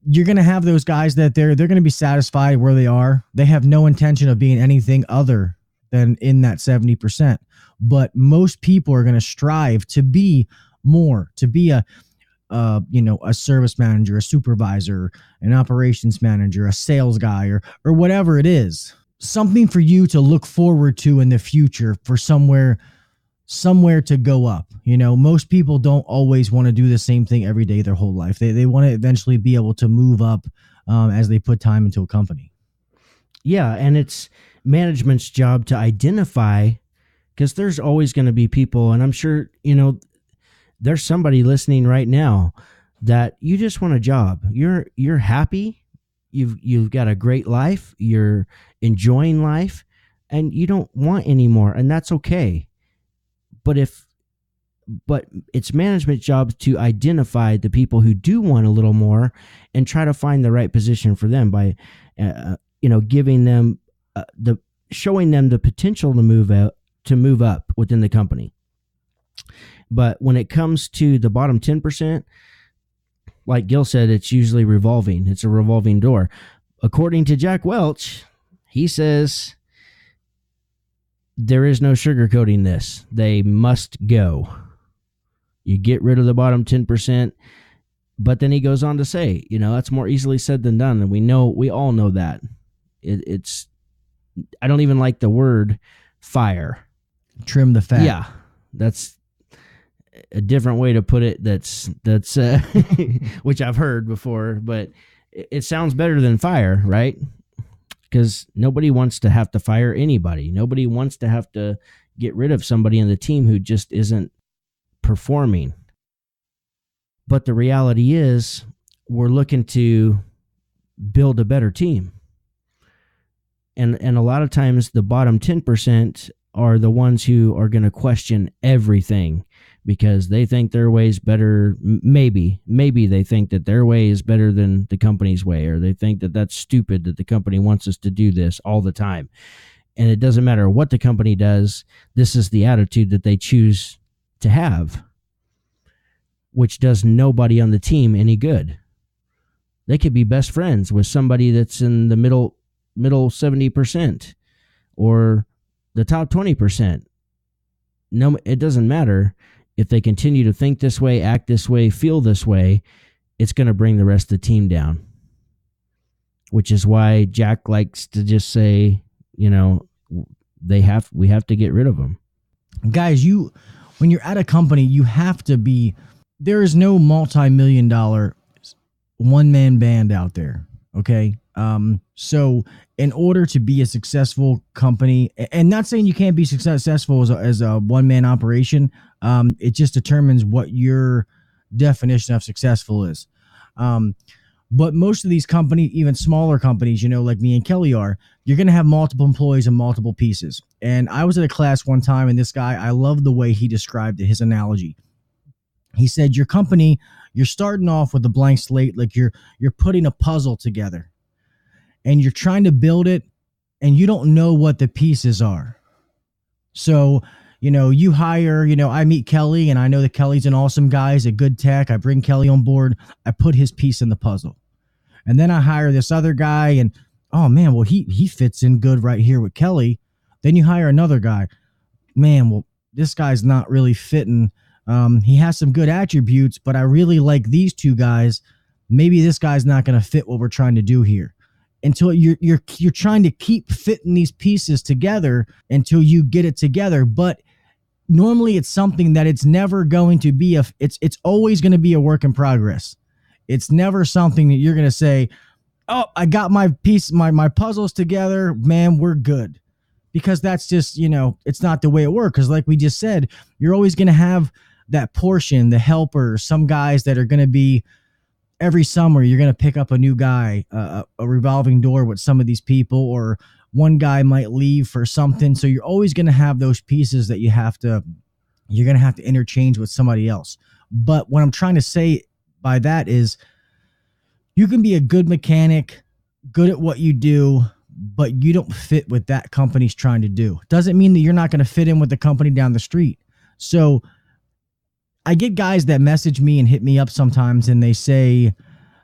you're going to have those guys that they're going to be satisfied where they are. They have no intention of being anything other than in that 70%. But most people are going to strive to be more, to be a service manager, a supervisor, an operations manager, a sales guy, or whatever it is. Something for you to look forward to in the future, for somewhere to go up. Most people don't always want to do the same thing every day their whole life. They want to eventually be able to move up as they put time into a company. Yeah, and it's management's job to identify, because there's always going to be people, and I'm sure, there's somebody listening right now that you just want a job. You're happy. You've got a great life. You're enjoying life, and you don't want any more, and that's okay. But it's management's job to identify the people who do want a little more and try to find the right position for them by, giving them showing them the potential to move up within the company. But when it comes to the bottom 10%, like Gil said, it's usually revolving. It's a revolving door. According to Jack Welch, he says there is no sugarcoating this. They must go. You get rid of the bottom 10%. But then he goes on to say, that's more easily said than done. And we all know that. I don't even like the word fire. Trim the fat. Yeah, that's a different way to put it. That's which I've heard before, but it sounds better than fire, right? Because nobody wants to have to fire anybody. Nobody wants to have to get rid of somebody in the team who just isn't performing. But the reality is, we're looking to build a better team. And a lot of times the bottom 10% are the ones who are going to question everything because they think their way is better. Maybe they think that their way is better than the company's way, or they think that that's stupid that the company wants us to do this all the time. And it doesn't matter what the company does. This is the attitude that they choose to have, which does nobody on the team any good. They could be best friends with somebody that's in the middle 70% or the top 20%. No, it doesn't matter. If they continue to think this way, act this way, feel this way, it's going to bring the rest of the team down. Which is why Jack likes to just say, we have to get rid of them. Guys, when you're at a company, you have to be, there is no multi-million-dollar one-man band out there, okay? So in order to be a successful company, and not saying you can't be successful as a one-man operation, it just determines what your definition of successful is. But most of these companies, even smaller companies, like me and Kelly are, you're going to have multiple employees and multiple pieces. And I was at a class one time, and this guy, I love the way he described it, his analogy. He said, your company, you're starting off with a blank slate, like you're putting a puzzle together. And you're trying to build it, and you don't know what the pieces are. So You hire, I meet Kelly and I know that Kelly's an awesome guy. He's a good tech. I bring Kelly on board. I put his piece in the puzzle. And then I hire this other guy and, oh man, well, he fits in good right here with Kelly. Then you hire another guy. Man, well, this guy's not really fitting. He has some good attributes, but I really like these two guys. Maybe this guy's not going to fit what we're trying to do here. Until you're trying to keep fitting these pieces together until you get it together. But normally it's something that it's never going to be it's always going to be a work in progress. It's never something that you're going to say, oh, I got my piece, my puzzles together, man, we're good. Because that's just, it's not the way it works. Because like we just said, you're always going to have that portion, the helpers, some guys that are going to be every summer, you're going to pick up a new guy, a revolving door with some of these people, or one guy might leave for something. So you're always going to have those pieces that you're going to have to interchange with somebody else. But what I'm trying to say by that is you can be a good mechanic, good at what you do, but you don't fit what that company's trying to do. Doesn't mean that you're not going to fit in with the company down the street. So I get guys that message me and hit me up sometimes and they say,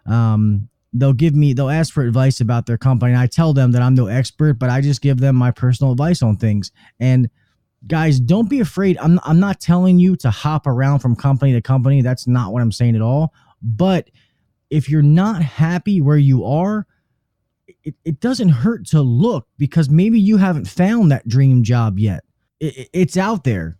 they'll ask for advice about their company. And I tell them that I'm no expert, but I just give them my personal advice on things. And guys, don't be afraid. I'm not telling you to hop around from company to company. That's not what I'm saying at all. But if you're not happy where you are, it doesn't hurt to look, because maybe you haven't found that dream job yet. It's out there.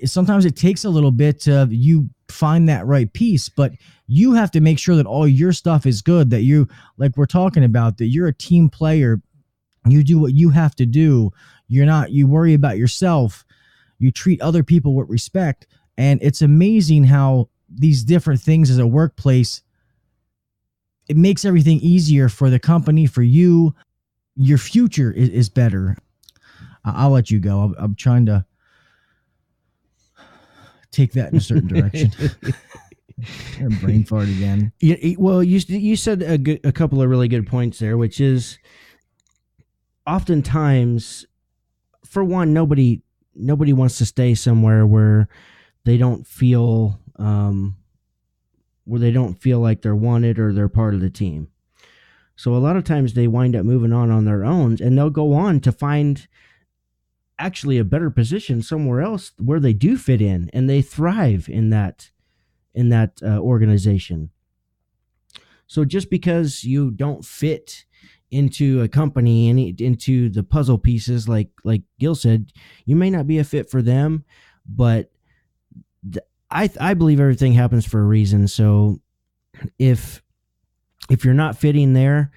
Sometimes it takes a little bit to you find that right piece, but you have to make sure that all your stuff is good, that you, like we're talking about, that you're a team player. You do what you have to do. You worry about yourself. You treat other people with respect. And it's amazing how these different things as a workplace, it makes everything easier for the company, for you. Your future is better. I'll let you go. I'm trying to take that in a certain direction. Brain fart again. Well, you said a couple of really good points there, which is oftentimes, for one, nobody wants to stay somewhere where they don't feel like they're wanted or they're part of the team. So a lot of times they wind up moving on their own, and they'll go on to find actually a better position somewhere else where they do fit in and they thrive in that organization. So just because you don't fit into a company and into the puzzle pieces, like Gil said, you may not be a fit for them, but I believe everything happens for a reason. So if you're not fitting there,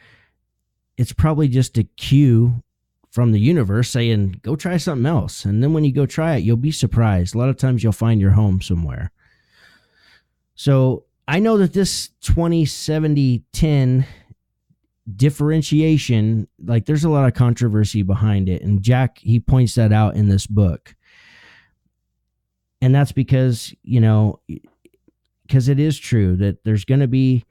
it's probably just a cue from the universe saying, go try something else. And then when you go try it, you'll be surprised. A lot of times you'll find your home somewhere. So I know that this 20-70-10 differentiation, like, there's a lot of controversy behind it. And Jack, he points that out in this book. And that's because it is true that there's going to be,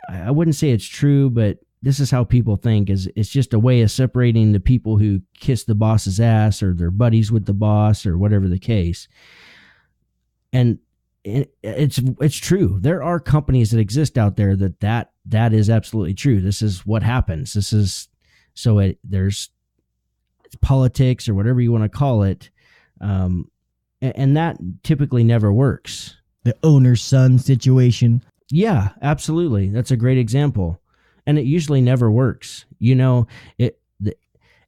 I wouldn't say it's true, but this is how people think, is it's just a way of separating the people who kiss the boss's ass or they're buddies with the boss or whatever the case. And it's true. There are companies that exist out there that is absolutely true. This is what happens. There's politics or whatever you want to call it. And that typically never works. The owner's son situation. Yeah, absolutely. That's a great example. And it usually never works.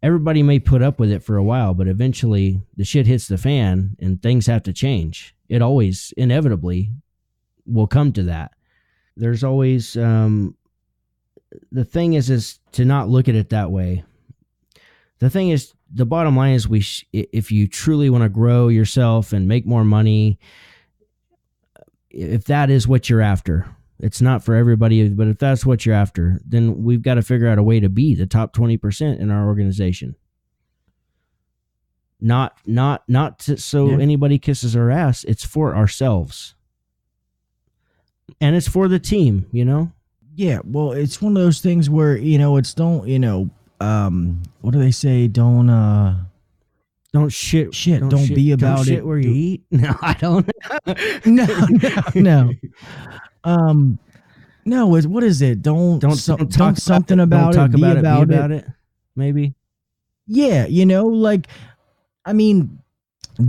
Everybody may put up with it for a while, but eventually the shit hits the fan and things have to change. It always inevitably will come to that. There's always, the thing is to not look at it that way. The thing is, the bottom line is if you truly want to grow yourself and make more money, if that is what you're after, it's not for everybody, but if that's what you're after, then we've got to figure out a way to be the top 20% in our organization. Not anybody kisses our ass. It's for ourselves. And it's for the team, Yeah, well, it's one of those things where, what do they say? Don't shit. Don't be about don't shit it. where you eat. No, I don't. No. No, what is it? Don't talk something about don't talk it. Be about it. Maybe. Yeah, like, I mean,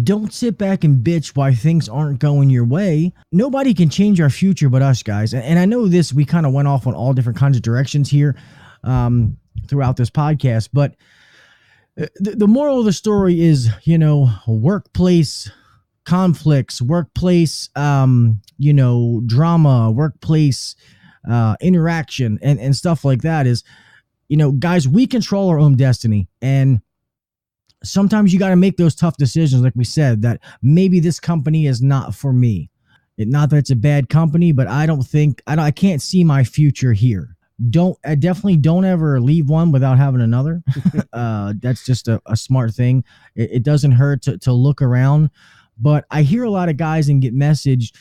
don't sit back and bitch why things aren't going your way. Nobody can change our future but us, guys. And I know this, we kind of went off on all different kinds of directions here throughout this podcast, but the moral of the story is, workplace conflicts, workplace, drama, workplace interaction and stuff like that is, guys, we control our own destiny. And sometimes you got to make those tough decisions. Like we said, that maybe this company is not for me. Not that it's a bad company, but I can't see my future here. I definitely don't ever leave one without having another. That's just a smart thing. It doesn't hurt to look around, but I hear a lot of guys and get messaged,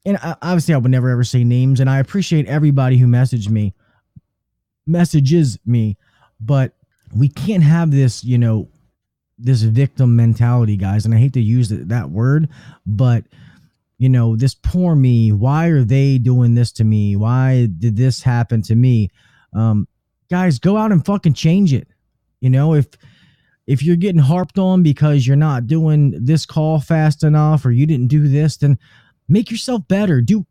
and obviously I would never ever say names, and I appreciate everybody who messages me, but we can't have this, this victim mentality, guys. And I hate to use that word, but this poor me, why are they doing this to me? Why did this happen to me? Guys, go out and fucking change it. If you're getting harped on because you're not doing this call fast enough, or you didn't do this, then make yourself better. Do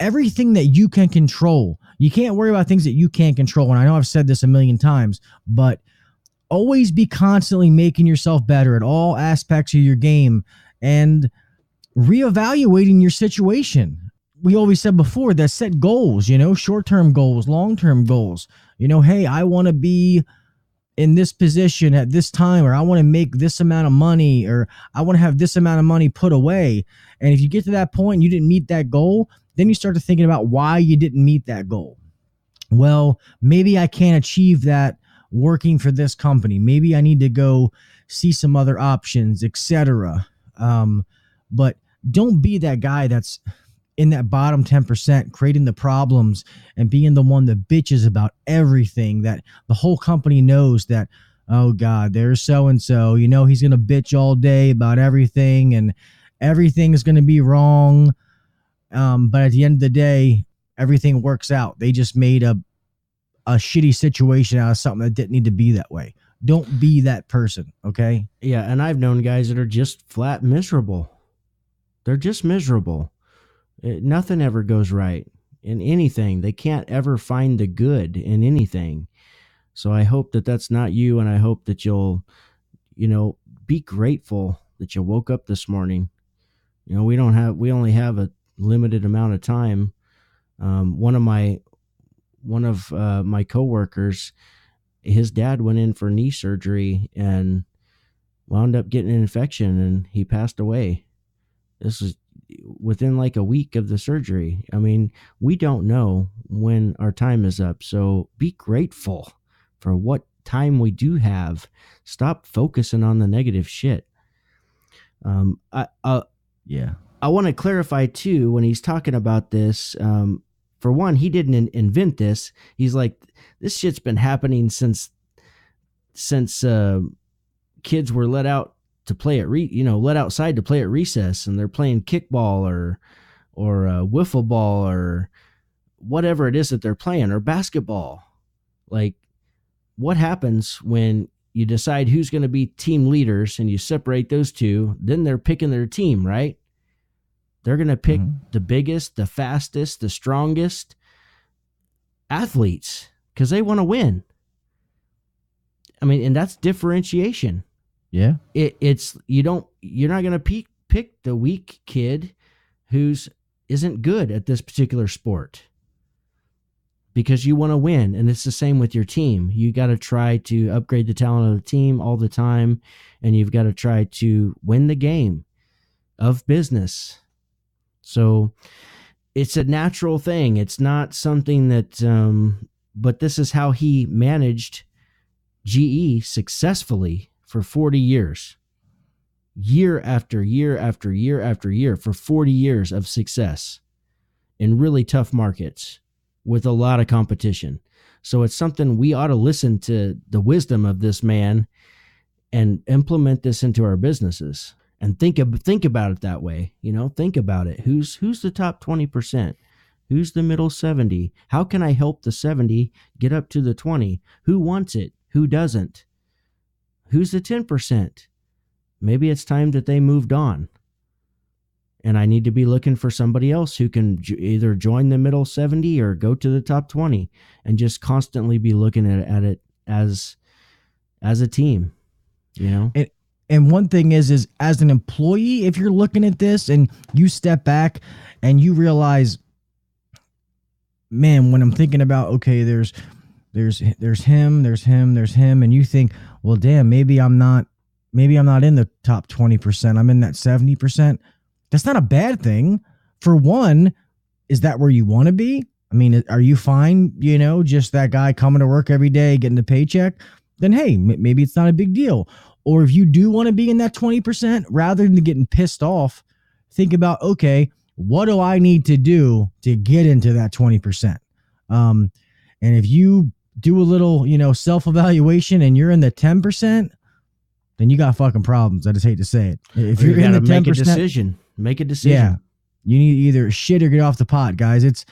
everything that you can control. You can't worry about things that you can't control. And I know I've said this a million times, but always be constantly making yourself better at all aspects of your game and reevaluating your situation. We always said before that set goals, short-term goals, long-term goals. Hey, I want to be in this position at this time, or I want to make this amount of money, or I want to have this amount of money put away. And if you get to that point and you didn't meet that goal, then you start to thinking about why you didn't meet that goal. Well, maybe I can't achieve that working for this company. Maybe I need to go see some other options, etc. But don't be that guy that's in that bottom 10%, creating the problems and being the one that bitches about everything, that the whole company knows that, oh God, there's so-and-so, he's going to bitch all day about everything and everything is going to be wrong. But at the end of the day, everything works out. They just made a shitty situation out of something that didn't need to be that way. Don't be that person, okay? Yeah, and I've known guys that are just flat miserable. They're just miserable. Nothing ever goes right in anything. They can't ever find the good in anything. So I hope that that's not you, and I hope that you'll, be grateful that you woke up this morning. We only have a limited amount of time. One of my coworkers, his dad went in for knee surgery and wound up getting an infection, and he passed away. This was within like a week of the surgery. I mean, we don't know when our time is up. So be grateful for what time we do have. Stop focusing on the negative shit. I want to clarify too, when he's talking about this, for one, he didn't invent this. He's like, this shit's been happening since kids were let out to play at let outside to play at recess, and they're playing kickball or wiffle ball or whatever it is that they're playing, or basketball. Like, what happens when you decide who's going to be team leaders and you separate those two? Then they're picking their team, right? They're going to pick the biggest, the fastest, the strongest athletes because they want to win. I mean, and that's differentiation. Yeah. You're not going to pick the weak kid who's isn't good at this particular sport because you want to win. And it's the same with your team. You got to try to upgrade the talent of the team all the time. And you've got to try to win the game of business. So it's a natural thing. It's not something that, but this is how he managed GE successfully for 40 years, year after year after year after year, for 40 years of success in really tough markets with a lot of competition. So it's something we ought to listen to the wisdom of this man and implement this into our businesses and think about it that way. Think about it. Who's the top 20%? Who's the middle 70? How can I help the 70 get up to the 20? Who wants it? Who doesn't? Who's the 10%? Maybe it's time that they moved on. And I need to be looking for somebody else who can either join the middle 70 or go to the top 20, and just constantly be looking at it as a team, And one thing is as an employee, if you're looking at this and you step back and you realize, man, when I'm thinking about, okay, there's him, and you think, well, damn, maybe I'm not in the top 20%. I'm in that 70%. That's not a bad thing. For one, is that where you want to be? I mean, are you fine, just that guy coming to work every day, getting the paycheck? Then, hey, maybe it's not a big deal. Or if you do want to be in that 20%, rather than getting pissed off, think about, okay, what do I need to do to get into that 20%? And if you do a little, self-evaluation and you're in the 10%, then you got fucking problems. I just hate to say it. If you're in the 10%, make a decision. Yeah, you need to either shit or get off the pot, guys.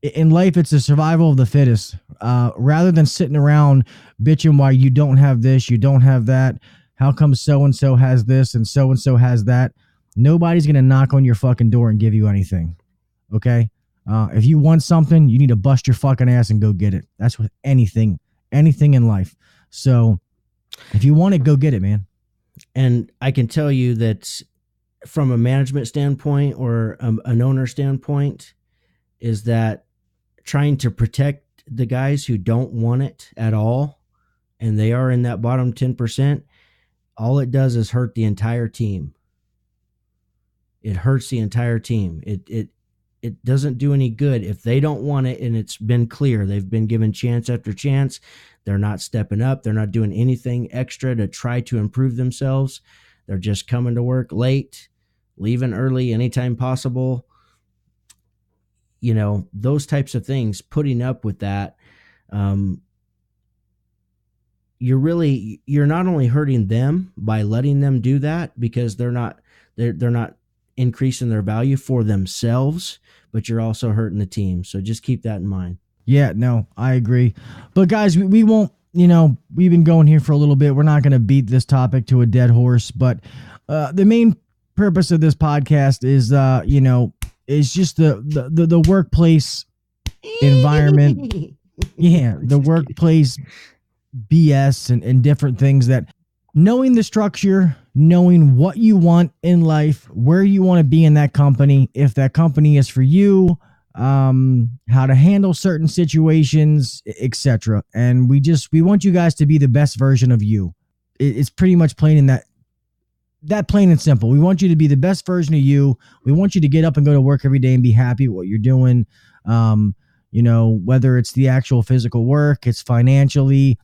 In life, it's a survival of the fittest. Rather than sitting around bitching why you don't have this, you don't have that. How come so-and-so has this and so-and-so has that? Nobody's going to knock on your fucking door and give you anything. Okay? If you want something, you need to bust your fucking ass and go get it. That's with anything in life. So if you want it, go get it, man. And I can tell you that from a management standpoint or an owner standpoint, is that trying to protect the guys who don't want it at all, and they are in that bottom 10%, all it does is hurt the entire team. It hurts the entire team. It doesn't do any good if they don't want it, and it's been clear they've been given chance after chance. They're not stepping up. They're not doing anything extra to try to improve themselves. They're just coming to work late, leaving early anytime possible. Those types of things, putting up with that, you're not only hurting them by letting them do that, because they're not increasing their value for themselves, but you're also hurting the team. So just keep that in mind. Yeah, no, I agree. But guys, we won't, we've been going here for a little bit. We're not going to beat this topic to a dead horse, but the main purpose of this podcast is, is just the workplace environment. Yeah, the workplace BS and different things, that knowing the structure, knowing what you want in life, where you want to be in that company, if that company is for you, how to handle certain situations, etc. And we want you guys to be the best version of you. It's pretty much plain in that plain and simple. We want you to be the best version of you. We want you to get up and go to work every day and be happy with what you're doing. Whether it's the actual physical work, it's financially,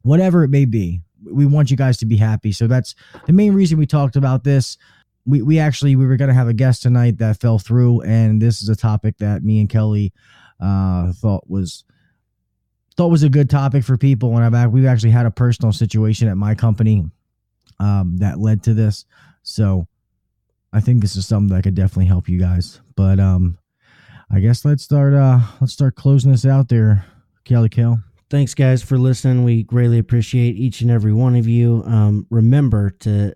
whatever it may be. We want you guys to be happy. So that's the main reason we talked about this. We were going to have a guest tonight that fell through, and this is a topic that me and Kelly thought was a good topic for people. And we've actually had a personal situation at my company that led to this. So I think this is something that could definitely help you guys. But I guess let's start closing this out there, Kelly Kell. Thanks, guys, for listening. We greatly appreciate each and every one of you. Remember to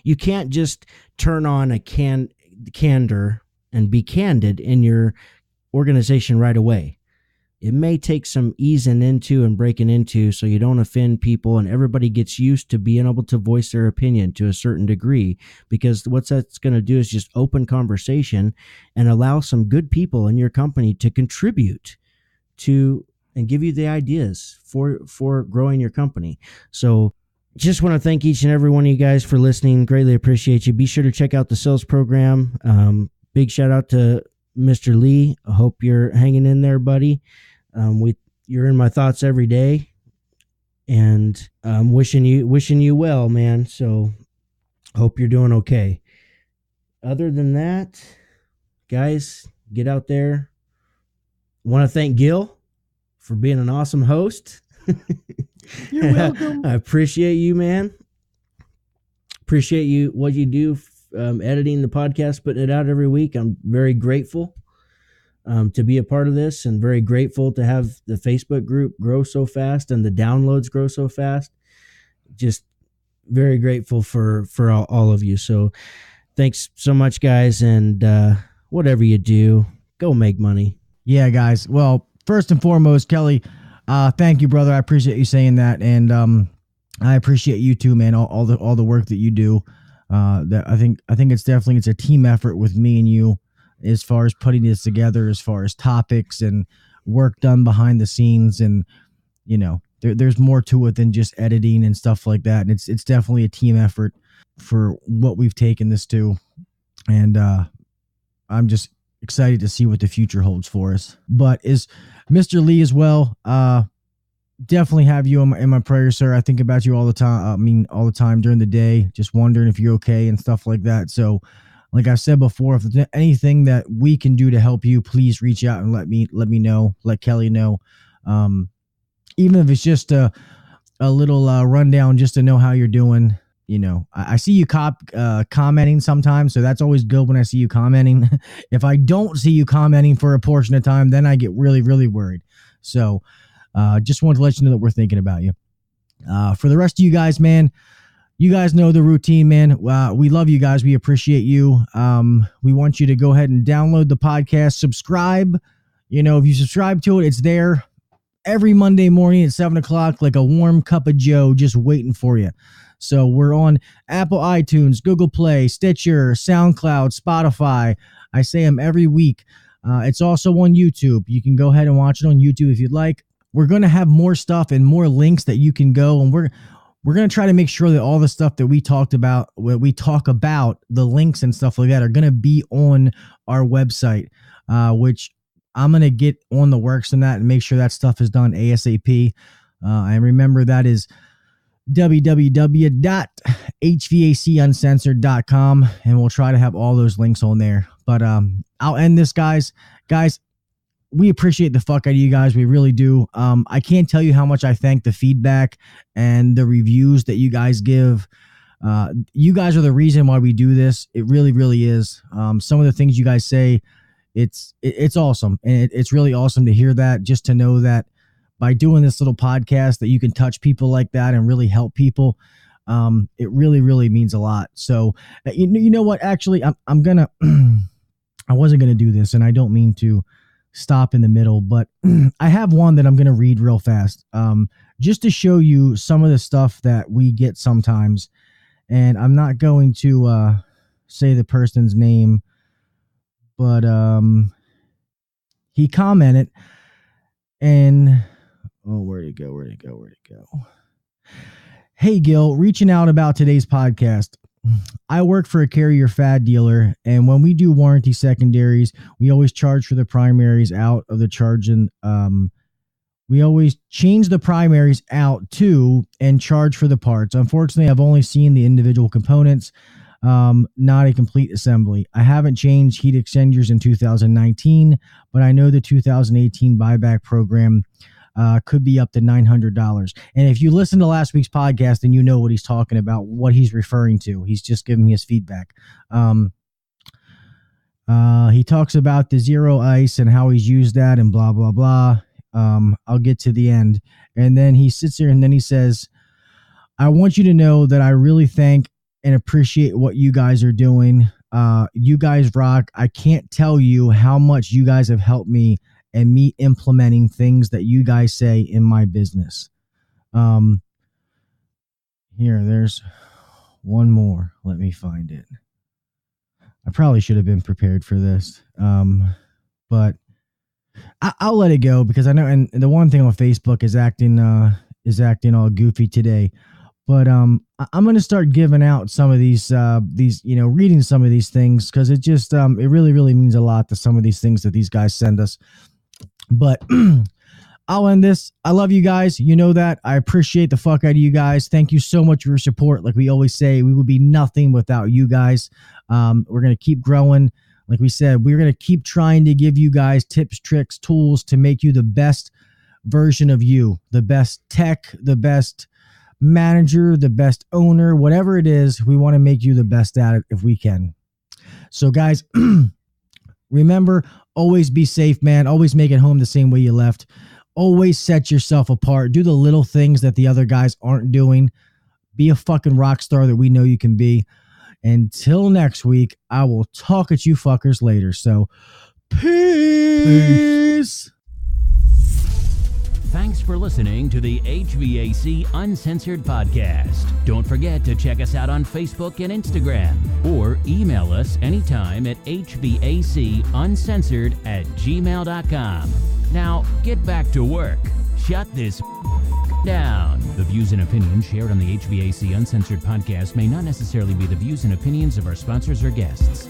you can't just turn on a candor and be candid in your organization right away. It may take some easing into and breaking into so you don't offend people, and everybody gets used to being able to voice their opinion to a certain degree, because what that's going to do is just open conversation and allow some good people in your company to contribute to and give you the ideas for growing your company. So just want to thank each and every one of you guys for listening. Greatly appreciate you. Be sure to check out the sales program. Big shout out to Mr. Lee. I hope you're hanging in there, buddy. You're in my thoughts every day, and I'm wishing you well, man. So hope you're doing okay. Other than that, guys, get out there. Want to thank Gil for being an awesome host. You're welcome. I appreciate you, man. Appreciate you, what you do, editing the podcast, putting it out every week. I'm very grateful to be a part of this, and very grateful to have the Facebook group grow so fast and the downloads grow so fast. Just very grateful for all of you. So thanks so much, guys. And whatever you do, go make money. Yeah, guys. Well, first and foremost, Kelly, thank you, brother. I appreciate you saying that, and I appreciate you too, man. All the work that you do. That I think it's a team effort with me and you, as far as putting this together, as far as topics and work done behind the scenes, and there's more to it than just editing and stuff like that. And it's definitely a team effort for what we've taken this to, and I'm just excited to see what the future holds for us. But is Mr. Lee as well? Definitely have you in my prayers, sir. I think about you all the time. All the time during the day, just wondering if you're okay and stuff like that. So, like I said before, if there's anything that we can do to help you, please reach out and let me know, let Kelly know. Even if it's just a little rundown, just to know how you're doing. I see you commenting sometimes, so that's always good when I see you commenting. If I don't see you commenting for a portion of time, then I get really, really worried. So just wanted to let you know that we're thinking about you. For the rest of you guys, man, you guys know the routine, man. We love you guys. We appreciate you. We want you to go ahead and download the podcast, subscribe. If you subscribe to it, it's there every Monday morning at 7:00, like a warm cup of joe, just waiting for you. So we're on Apple iTunes, Google Play, Stitcher, SoundCloud, Spotify. I say them every week. It's also on YouTube. You can go ahead and watch it on YouTube if you'd like. We're going to have more stuff and more links that you can go, and we're going to try to make sure that all the stuff that we talk about, the links and stuff like that, are going to be on our website, which I'm going to get on the works on that and make sure that stuff is done ASAP. And remember, that is www.hvacuncensored.com, and we'll try to have all those links on there. But I'll end this, guys. We appreciate the fuck out of you guys. We really do. I can't tell you how much I thank the feedback and the reviews that you guys give. You guys are the reason why we do this. It really, really is. Some of the things you guys say, it's awesome. And it's really awesome to hear that, just to know that by doing this little podcast that you can touch people like that and really help people. It really, really means a lot. So you know what, actually, I'm going to, I wasn't going to do this, and I don't mean to stop in the middle, but I have one that I'm going to read real fast, just to show you some of the stuff that we get sometimes. And I'm not going to say the person's name, but he commented, and where'd it go? Hey, Gil, reaching out about today's podcast. I work for a carrier FAD dealer, and when we do warranty secondaries, we always charge for the primaries out of the charge, and we always change the primaries out too and charge for the parts. Unfortunately, I've only seen the individual components, not a complete assembly. I haven't changed heat exchangers in 2019, but I know the 2018 buyback program could be up to $900. And if you listen to last week's podcast, then you know what he's talking about, what he's referring to. He's just giving me his feedback. He talks about the zero ice and how he's used that and blah, blah, blah. I'll get to the end. And then he sits there and then he says, I want you to know that I really thank and appreciate what you guys are doing. You guys rock. I can't tell you how much you guys have helped me and me implementing things that you guys say in my business. There's one more. Let me find it. I probably should have been prepared for this, but I'll let it go, because I know, and the one thing on Facebook is acting all goofy today. But I'm going to start giving out some of these reading some of these things, because it just it really, really means a lot to some of these things that these guys send us. But I'll end this. I love you guys. You know that. I appreciate the fuck out of you guys. Thank you so much for your support. Like we always say, we would be nothing without you guys. We're going to keep growing. Like we said, we're going to keep trying to give you guys tips, tricks, tools to make you the best version of you, the best tech, the best manager, the best owner, whatever it is. We want to make you the best at it if we can. So guys, remember, always be safe, man. Always make it home the same way you left. Always set yourself apart. Do the little things that the other guys aren't doing. Be a fucking rock star that we know you can be. Until next week, I will talk at you fuckers later. So, peace. Thanks for listening to the HVAC Uncensored podcast. Don't forget to check us out on Facebook and Instagram, or email us anytime at hvacuncensored@gmail.com. Now, get back to work. Shut this down. The views and opinions shared on the HVAC Uncensored podcast may not necessarily be the views and opinions of our sponsors or guests.